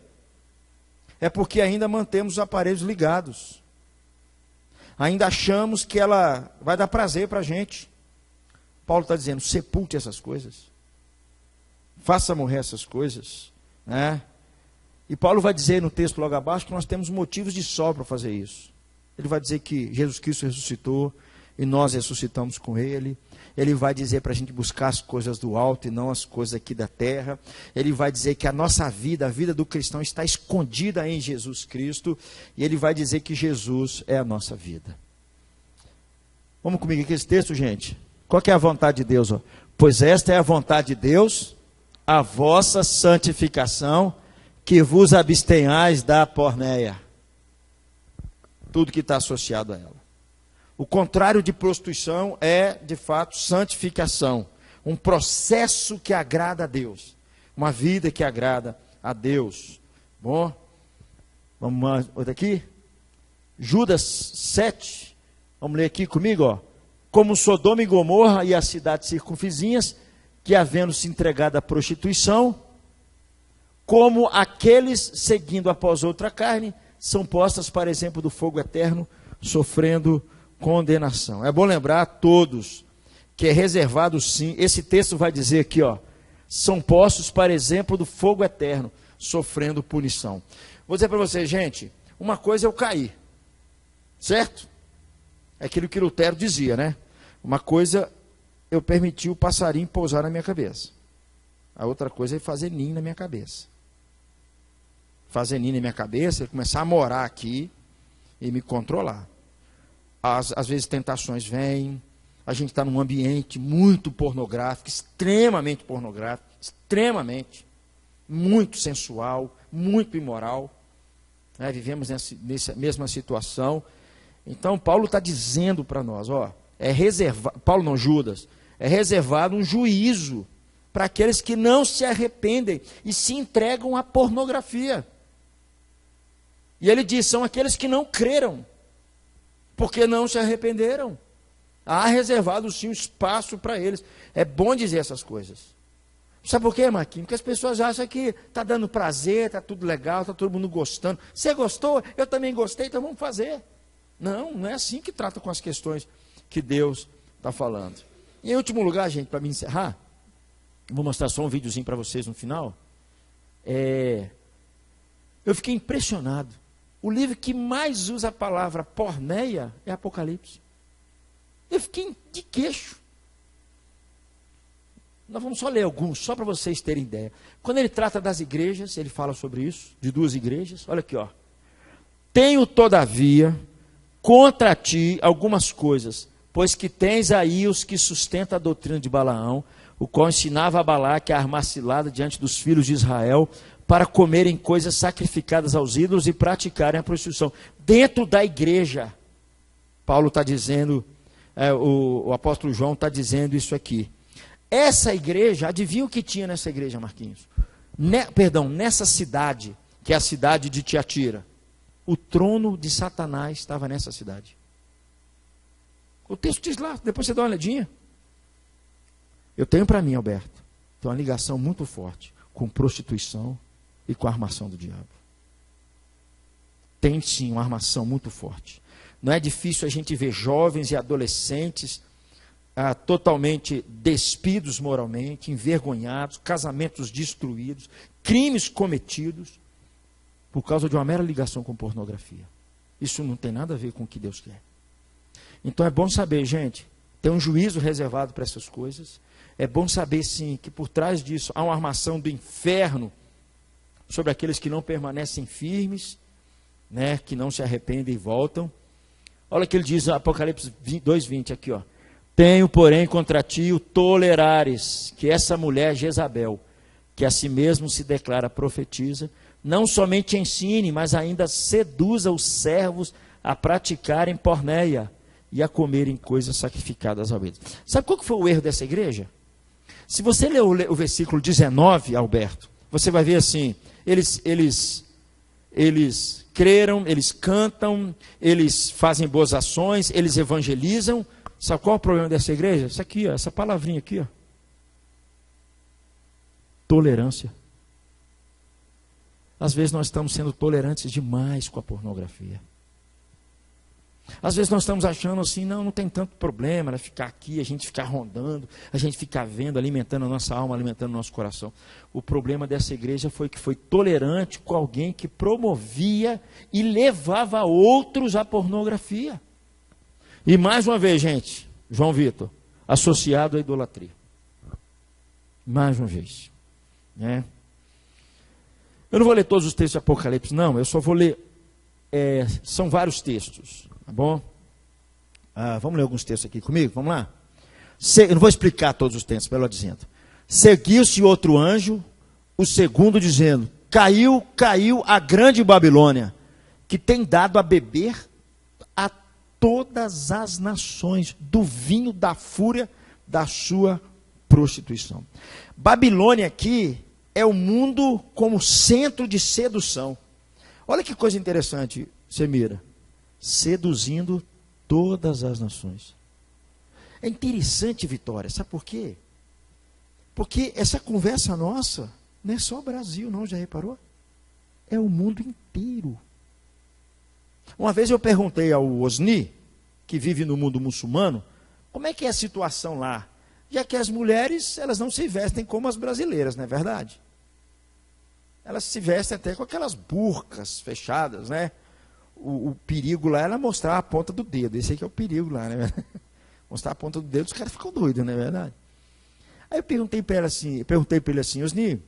é porque ainda mantemos os aparelhos ligados. Ainda achamos que ela vai dar prazer para a gente. Paulo está dizendo, sepulte essas coisas. Faça morrer essas coisas. Né? E Paulo vai dizer no texto logo abaixo que nós temos motivos de sobra para fazer isso. Ele vai dizer que Jesus Cristo ressuscitou e nós ressuscitamos com Ele. Ele vai dizer para a gente buscar as coisas do alto e não as coisas aqui da terra. Ele vai dizer que a nossa vida, a vida do cristão está escondida em Jesus Cristo. E ele vai dizer que Jesus é a nossa vida. Vamos comigo aqui esse texto, gente? Qual que é a vontade de Deus? Ó? Pois esta é a vontade de Deus, a vossa santificação, que vos abstenhais da porneia. Tudo que está associado a ela. O contrário de prostituição é, de fato, santificação. Um processo que agrada a Deus. Uma vida que agrada a Deus. Bom, vamos mais, outra aqui. Judas 7. Vamos ler aqui comigo, ó. Como Sodoma e Gomorra e as cidades circunvizinhas, que havendo se entregado à prostituição, como aqueles seguindo após outra carne, são postas para exemplo do fogo eterno, sofrendo condenação. É bom lembrar a todos que é reservado sim, esse texto vai dizer aqui, ó, são postos para exemplo do fogo eterno, sofrendo punição. Vou dizer para vocês, gente, uma coisa é eu cair, certo? É aquilo que Lutero dizia, né? Uma coisa eu permiti o passarinho pousar na minha cabeça. A outra coisa é fazer ninho na minha cabeça. Fazer ninho na minha cabeça, ele começar a morar aqui e me controlar. Às vezes tentações vêm, a gente está num ambiente muito pornográfico, extremamente pornográfico, extremamente, muito sensual, muito imoral. Né? Vivemos nessa mesma situação. Então Paulo está dizendo para nós, ó, é reservado, Paulo não, Judas, é reservado um juízo para aqueles que não se arrependem e se entregam à pornografia. E ele diz, são aqueles que não creram, porque não se arrependeram. Há reservado sim um espaço para eles. É bom dizer essas coisas. Sabe por quê, Marquinhos? Porque as pessoas acham que está dando prazer, está tudo legal, está todo mundo gostando. Você gostou? Eu também gostei, então vamos fazer. Não, não é assim que trata com as questões que Deus está falando. E em último lugar, gente, para me encerrar, vou mostrar só um videozinho para vocês no final. Eu fiquei impressionado. O livro que mais usa a palavra porneia é Apocalipse. Eu fiquei de queixo. Nós vamos só ler alguns, só para vocês terem ideia. Quando ele trata das igrejas, ele fala sobre isso, de 2 igrejas. Olha aqui, ó. Tenho, todavia, contra ti algumas coisas, pois que tens aí os que sustentam a doutrina de Balaão, o qual ensinava a Balaque a armar cilada diante dos filhos de Israel, para comerem coisas sacrificadas aos ídolos e praticarem a prostituição. Dentro da igreja, Paulo está dizendo, o apóstolo João está dizendo isso aqui. Essa igreja, adivinha o que tinha nessa igreja, Marquinhos? Nessa cidade, que é a cidade de Tiatira. O trono de Satanás estava nessa cidade. O texto diz lá, depois você dá uma olhadinha. Eu tenho para mim, Alberto, tem uma ligação muito forte com prostituição e com a armação do diabo. Tem sim uma armação muito forte. Não é difícil a gente ver jovens e adolescentes totalmente despidos moralmente, envergonhados, casamentos destruídos, crimes cometidos por causa de uma mera ligação com pornografia. Isso não tem nada a ver com o que Deus quer. Então é bom saber, gente, tem um juízo reservado para essas coisas. É bom saber, sim, que por trás disso há uma armação do inferno sobre aqueles que não permanecem firmes, né, que não se arrependem e voltam. Olha o que ele diz, Apocalipse 2:20 aqui, ó. Tenho, porém, contra ti o tolerares, que essa mulher Jezabel, que a si mesmo se declara profetiza, não somente ensine, mas ainda seduza os servos a praticarem porneia e a comerem coisas sacrificadas ao ídolo. Sabe qual que foi o erro dessa igreja? Se você ler o versículo 19, Alberto, você vai ver assim, eles creram, eles cantam, eles fazem boas ações, eles evangelizam. Sabe qual é o problema dessa igreja? Isso aqui, ó, essa palavrinha aqui, ó. Tolerância. Às vezes nós estamos sendo tolerantes demais com a pornografia. Às vezes nós estamos achando assim, não tem tanto problema, né, ficar aqui, a gente ficar rondando, a gente ficar vendo, alimentando a nossa alma, alimentando o nosso coração. O problema dessa igreja foi que foi tolerante com alguém que promovia e levava outros à pornografia. E mais uma vez, gente, João Vitor, associado à idolatria. Mais uma vez. Né? Eu não vou ler todos os textos de Apocalipse, não, eu só vou ler, são vários textos, tá bom? Vamos ler alguns textos aqui comigo, vamos lá? Eu não vou explicar todos os textos, melhor dizendo. Seguiu-se outro anjo, o segundo dizendo, caiu a grande Babilônia, que tem dado a beber a todas as nações do vinho da fúria da sua prostituição. Babilônia aqui é o mundo como centro de sedução. Olha que coisa interessante, Semira. Seduzindo todas as nações. É interessante, Vitória, sabe por quê? Porque essa conversa nossa não é só o Brasil, não, já reparou? É o mundo inteiro. Uma vez eu perguntei ao Osni, que vive no mundo muçulmano, como é que é a situação lá? Já que as mulheres, elas não se vestem como as brasileiras, não é verdade? Elas se vestem até com aquelas burcas fechadas, né? O perigo lá era mostrar a ponta do dedo. Esse aí que é o perigo lá, né? Mostrar a ponta do dedo, os caras ficam doidos, não é verdade? Aí eu perguntei para ele assim, Osni,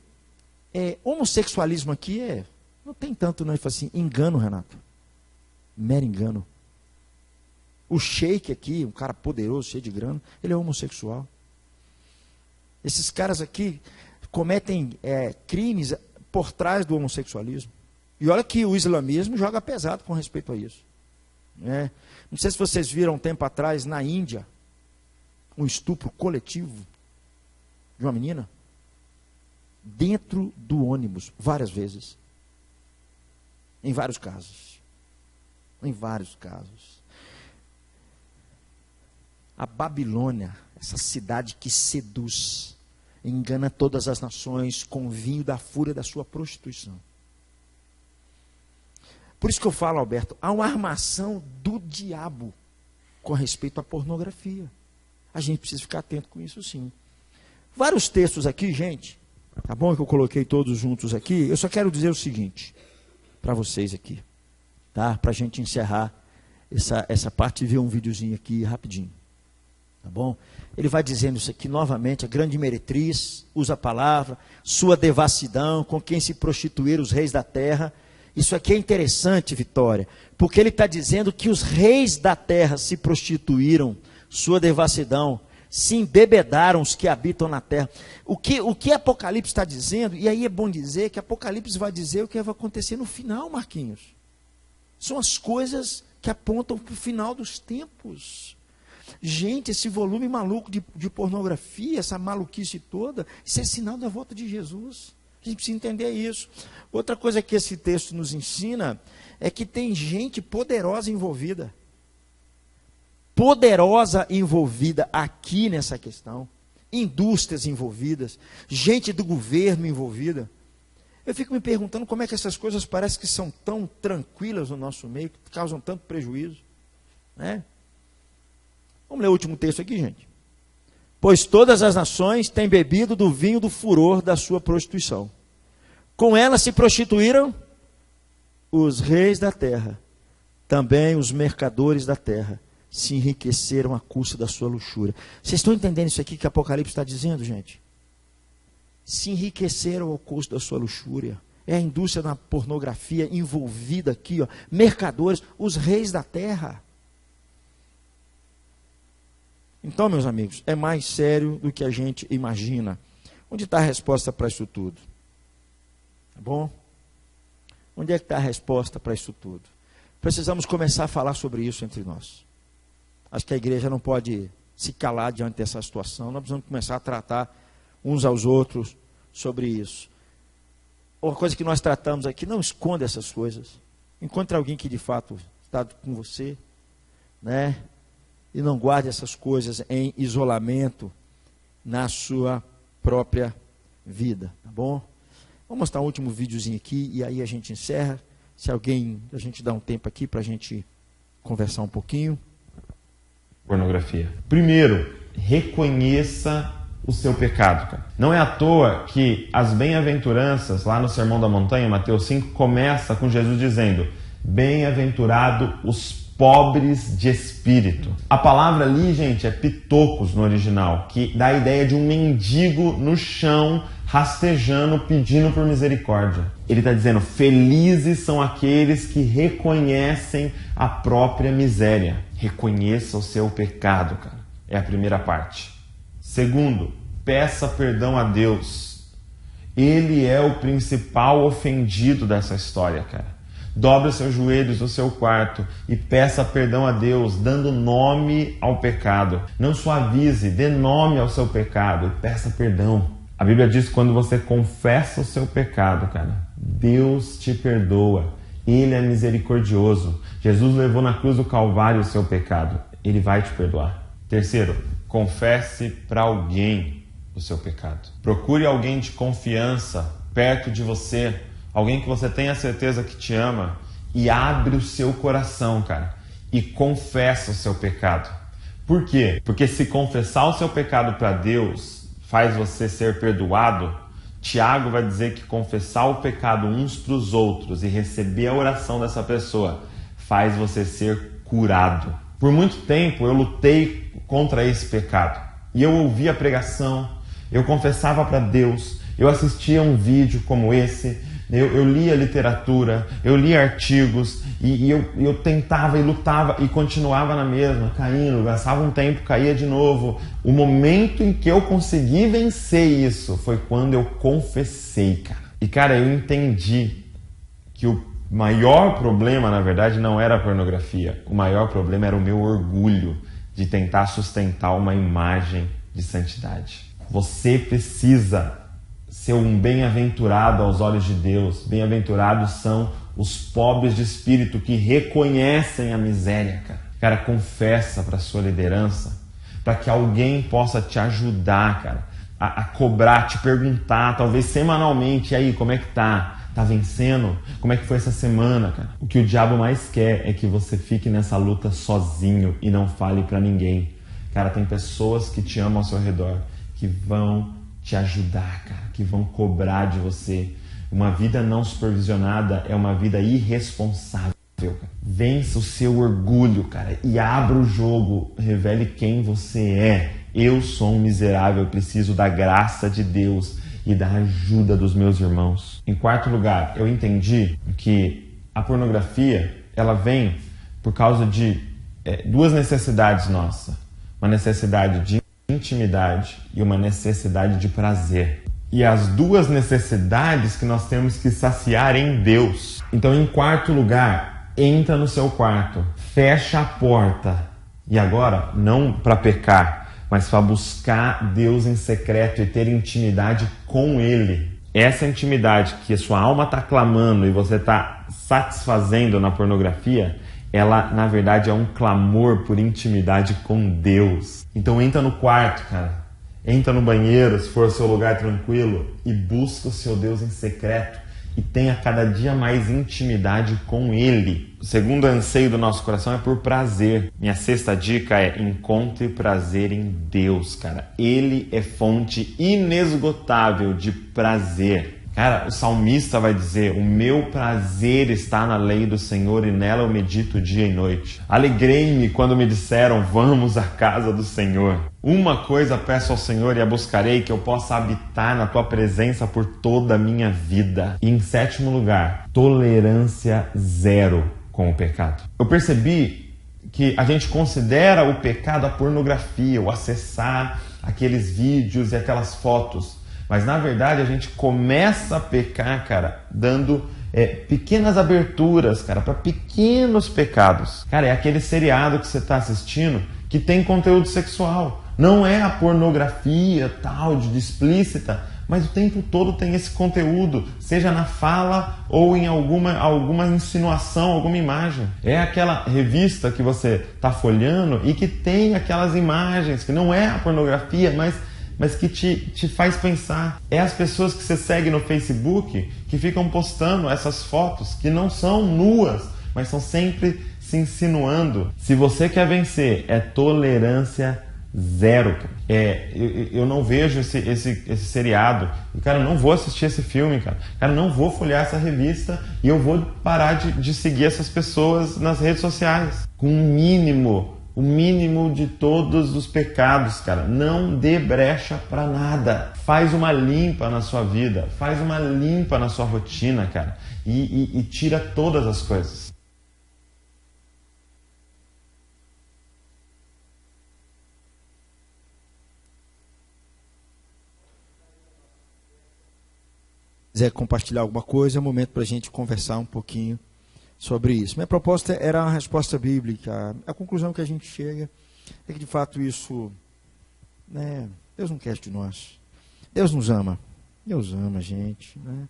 homossexualismo aqui não tem tanto, não. Ele falou assim, engano, Renato. Mero engano. O sheik aqui, um cara poderoso, cheio de grana, ele é homossexual. Esses caras aqui cometem crimes por trás do homossexualismo. E olha que o islamismo joga pesado com respeito a isso. Não sei se vocês viram um tempo atrás, na Índia, um estupro coletivo de uma menina dentro do ônibus, várias vezes. Em vários casos. Em vários casos. A Babilônia, essa cidade que seduz, engana todas as nações com o vinho da fúria da sua prostituição. Por isso que eu falo, Alberto, há uma armação do diabo com respeito à pornografia. A gente precisa ficar atento com isso, sim. Vários textos aqui, gente, tá bom que eu coloquei todos juntos aqui, eu só quero dizer o seguinte, para vocês aqui, tá? Para a gente encerrar essa parte e ver um videozinho aqui rapidinho. Tá bom? Ele vai dizendo isso aqui novamente, a grande meretriz, usa a palavra, sua devassidão, com quem se prostituíram os reis da terra. Isso aqui é interessante, Vitória, porque ele está dizendo que os reis da terra se prostituíram, sua devassidão, se embebedaram os que habitam na terra. O que Apocalipse está dizendo, e aí é bom dizer que Apocalipse vai dizer o que vai acontecer no final, Marquinhos. São as coisas que apontam para o final dos tempos. Gente, esse volume maluco de pornografia, essa maluquice toda, isso é sinal da volta de Jesus. A gente precisa entender isso. Outra coisa que esse texto nos ensina é que tem gente poderosa envolvida. Poderosa envolvida aqui nessa questão. Indústrias envolvidas. Gente do governo envolvida. Eu fico me perguntando como é que essas coisas parecem que são tão tranquilas no nosso meio, que causam tanto prejuízo. Né? Vamos ler o último texto aqui, gente. Pois todas as nações têm bebido do vinho do furor da sua prostituição. Com ela se prostituíram os reis da terra. Também os mercadores da terra se enriqueceram à custa da sua luxúria. Vocês estão entendendo isso aqui que Apocalipse está dizendo, gente? Se enriqueceram ao custo da sua luxúria. É a indústria da pornografia envolvida aqui, ó. Mercadores, os reis da terra. Então, meus amigos, é mais sério do que a gente imagina. Onde está a resposta para isso tudo? Tá bom? Onde é que está a resposta para isso tudo? Precisamos começar a falar sobre isso entre nós. Acho que a igreja não pode se calar diante dessa situação. Nós precisamos começar a tratar uns aos outros sobre isso. Uma coisa que nós tratamos aqui, não esconda essas coisas. Encontre alguém que de fato está com você, né? E não guarde essas coisas em isolamento na sua própria vida, tá bom? Vamos mostrar um último videozinho aqui e aí a gente encerra. Se alguém, a gente dá um tempo aqui para a gente conversar um pouquinho. Pornografia. Primeiro, reconheça o seu pecado, cara. Não é à toa que as bem-aventuranças, lá no Sermão da Montanha, Mateus 5, começa com Jesus dizendo: bem-aventurado os pobres de espírito. A palavra ali, gente, é pitocos no original, que dá a ideia de um mendigo no chão, rastejando, pedindo por misericórdia. Ele está dizendo, felizes são aqueles que reconhecem a própria miséria. Reconheça o seu pecado, cara. É a primeira parte. Segundo, peça perdão a Deus. Ele é o principal ofendido dessa história, cara. dobre os seus joelhos no seu quarto e peça perdão a Deus, dando nome ao pecado. Não suavize, dê nome ao seu pecado e peça perdão. A Bíblia diz que quando você confessa o seu pecado, cara, Deus te perdoa. Ele é misericordioso. Jesus levou na cruz do Calvário o seu pecado. Ele vai te perdoar. Terceiro, confesse para alguém o seu pecado. Procure alguém de confiança perto de você, alguém que você tenha certeza que te ama, e abre o seu coração, cara, e confessa o seu pecado. Por quê? Porque se confessar o seu pecado para Deus faz você ser perdoado, Tiago vai dizer que confessar o pecado uns para os outros e receber a oração dessa pessoa faz você ser curado. Por muito tempo eu lutei contra esse pecado. E eu ouvia a pregação, eu confessava para Deus, eu assistia um vídeo como esse, eu lia literatura, eu lia artigos, e eu tentava e lutava e continuava na mesma, caindo, gastava um tempo, caía de novo. O momento em que eu consegui vencer isso foi quando eu confessei, cara. E, cara, eu entendi que o maior problema, na verdade, não era a pornografia. O maior problema era o meu orgulho de tentar sustentar uma imagem de santidade. Você precisa ser um bem-aventurado aos olhos de Deus. Bem-aventurados são os pobres de espírito que reconhecem a miséria, cara. Cara, confessa para sua liderança, para que alguém possa te ajudar, cara, a cobrar, te perguntar, talvez semanalmente, e aí, como é que tá? Tá vencendo? Como é que foi essa semana, cara? O que o diabo mais quer é que você fique nessa luta sozinho e não fale para ninguém. Cara, tem pessoas que te amam ao seu redor, que vão te ajudar, cara, que vão cobrar de você. Uma vida não supervisionada é uma vida irresponsável, cara. Vença o seu orgulho, cara, e abra o jogo. Revele quem você é. Eu sou um miserável, eu preciso da graça de Deus e da ajuda dos meus irmãos. Em quarto lugar, eu entendi que a pornografia, ela vem por causa de duas necessidades nossas. Uma necessidade de intimidade e uma necessidade de prazer. E as duas necessidades que nós temos que saciar em Deus. Então, em quarto lugar, entra no seu quarto, fecha a porta. E agora, não para pecar, mas para buscar Deus em secreto e ter intimidade com Ele. Essa intimidade que a sua alma está clamando e você está satisfazendo na pornografia, ela, na verdade, é um clamor por intimidade com Deus. Então entra no quarto, cara. Entra no banheiro, se for o seu lugar tranquilo, e busca o seu Deus em secreto e tenha cada dia mais intimidade com Ele. O segundo anseio do nosso coração é por prazer. Minha sexta dica é: encontre prazer em Deus, cara. Ele é fonte inesgotável de prazer. Cara, o salmista vai dizer: o meu prazer está na lei do Senhor e nela eu medito dia e noite. Alegrei-me quando me disseram: vamos à casa do Senhor. Uma coisa peço ao Senhor e a buscarei, que eu possa habitar na tua presença por toda a minha vida. E em sétimo lugar, tolerância zero com o pecado. Eu percebi que a gente considera o pecado a pornografia, o acessar aqueles vídeos e aquelas fotos. Mas, na verdade, a gente começa a pecar, cara, dando pequenas aberturas, cara, para pequenos pecados. Cara, é aquele seriado que você está assistindo que tem conteúdo sexual. Não é a pornografia tal, de explícita, mas o tempo todo tem esse conteúdo, seja na fala ou em alguma insinuação, alguma imagem. É aquela revista que você está folheando e que tem aquelas imagens, que não é a pornografia, mas que te faz pensar. É as pessoas que você segue no Facebook que ficam postando essas fotos que não são nuas, mas são sempre se insinuando. Se você quer vencer, é tolerância zero. Eu não vejo esse seriado. Cara, eu não vou assistir esse filme, cara. Cara, eu não vou folhear essa revista e eu vou parar de seguir essas pessoas nas redes sociais. Com o mínimo de todos os pecados, cara. Não dê brecha para nada. Faz uma limpa na sua vida. Faz uma limpa na sua rotina, cara. E tira todas as coisas. Quiser compartilhar alguma coisa, é o momento para a gente conversar um pouquinho sobre isso. Minha proposta era uma resposta bíblica. A conclusão que a gente chega é que, de fato, isso, né, Deus não quer de nós. Deus nos ama. Deus ama a gente, né?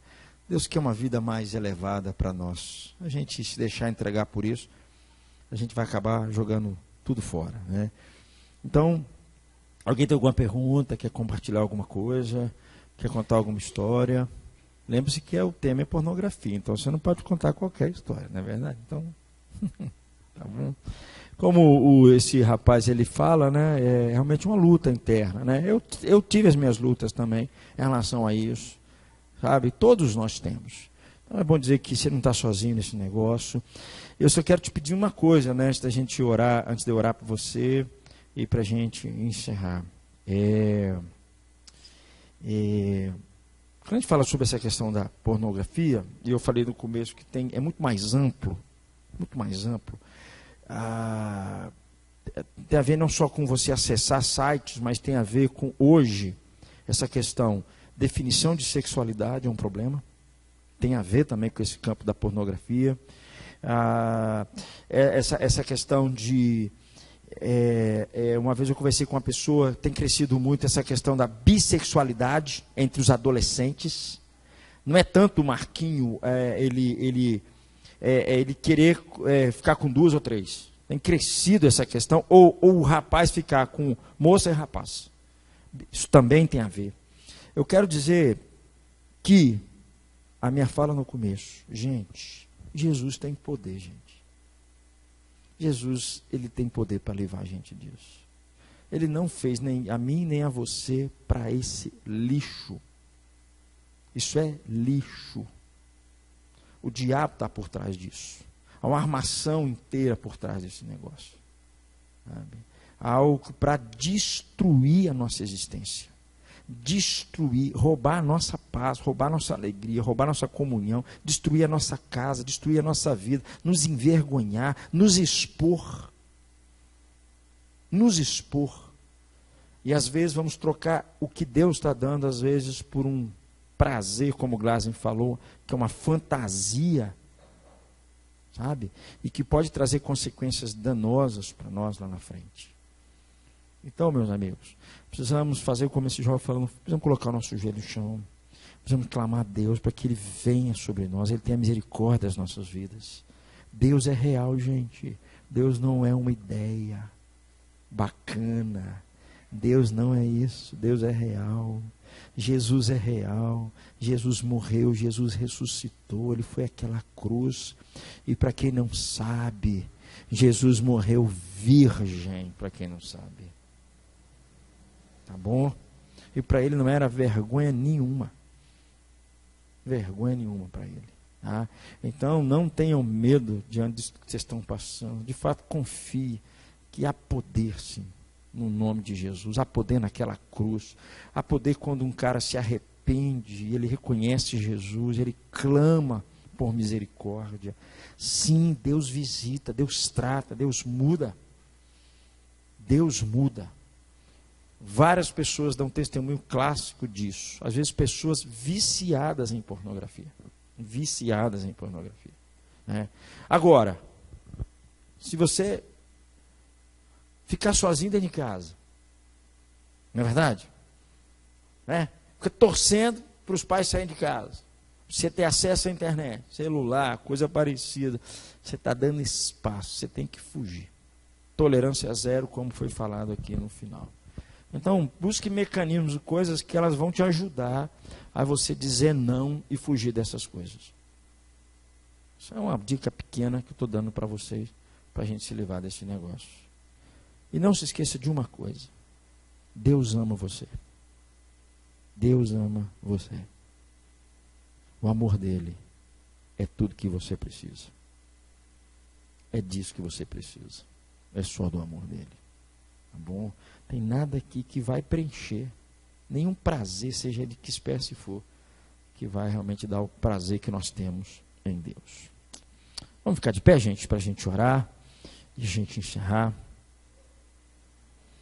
Deus quer uma vida mais elevada para nós. A gente se deixar entregar por isso, a gente vai acabar jogando tudo fora, né? Então, alguém tem alguma pergunta, quer compartilhar alguma coisa, quer contar alguma história? Lembre-se que o tema é pornografia, então você não pode contar qualquer história, não é verdade? Então, tá bom? Como esse rapaz ele fala, né, é realmente uma luta interna, né? Eu tive as minhas lutas também em relação a isso, sabe? Todos nós temos. Então é bom dizer que você não está sozinho nesse negócio. Eu só quero te pedir uma coisa, né, antes da gente orar, antes de eu orar por você e para a gente encerrar. Quando a gente fala sobre essa questão da pornografia, e eu falei no começo que é muito mais amplo, tem a ver não só com você acessar sites, mas tem a ver com hoje, essa questão, definição de sexualidade é um problema, tem a ver também com esse campo da pornografia, essa questão de, uma vez eu conversei com uma pessoa, tem crescido muito essa questão da bissexualidade entre os adolescentes, não é tanto o Marquinho, ele querer ficar com 2 ou 3. Tem crescido essa questão, ou o rapaz ficar com moça e rapaz. Isso também tem a ver. Eu quero dizer que, a minha fala no começo, gente, Jesus tem poder, gente. Jesus, ele tem poder para livrar a gente disso. Ele não fez nem a mim nem a você para esse lixo. Isso é lixo. O diabo está por trás disso. Há uma armação inteira por trás desse negócio. Sabe? Há algo para destruir a nossa existência. Destruir, roubar a nossa paz, roubar a nossa alegria, roubar a nossa comunhão, destruir a nossa casa, destruir a nossa vida, nos envergonhar, nos expor. Nos expor. E às vezes vamos trocar o que Deus está dando, às vezes, por um prazer, como o Glasen falou, que é uma fantasia, sabe? E que pode trazer consequências danosas para nós lá na frente. Então, meus amigos, precisamos fazer como esse jovem falando, precisamos colocar o nosso joelho no chão, precisamos clamar a Deus para que Ele venha sobre nós, Ele tenha misericórdia das nossas vidas. Deus é real, gente. Deus não é uma ideia bacana. Deus não é isso. Deus é real. Jesus é real, Jesus morreu, Jesus ressuscitou, Ele foi àquela cruz, e para quem não sabe, Jesus morreu virgem, para quem não sabe, tá bom? E para Ele não era vergonha nenhuma para Ele, tá? Então não tenham medo diante disso que vocês estão passando, de fato confie que há poder sim, no nome de Jesus, há poder naquela cruz, há poder quando um cara se arrepende, ele reconhece Jesus, ele clama por misericórdia. Sim, Deus visita, Deus trata, Deus muda. Deus muda. Várias pessoas dão testemunho clássico disso. Às vezes pessoas viciadas em pornografia. Viciadas em pornografia, né? Agora, se você ficar sozinho dentro de casa, não é verdade? Né? Fica torcendo para os pais saírem de casa. Você ter acesso à internet, celular, coisa parecida. Você está dando espaço, você tem que fugir. Tolerância zero, como foi falado aqui no final. Então, busque mecanismos, coisas que elas vão te ajudar a você dizer não e fugir dessas coisas. Isso é uma dica pequena que eu estou dando para vocês, para a gente se livrar desse negócio. E não se esqueça de uma coisa: Deus ama você. Deus ama você. O amor dele é tudo que você precisa. É disso que você precisa. É só do amor dele. Tá bom? Tem nada aqui que vai preencher. Nenhum prazer, seja de que espécie for, que vai realmente dar o prazer que nós temos em Deus. Vamos ficar de pé, gente, para a gente orar e a gente encerrar.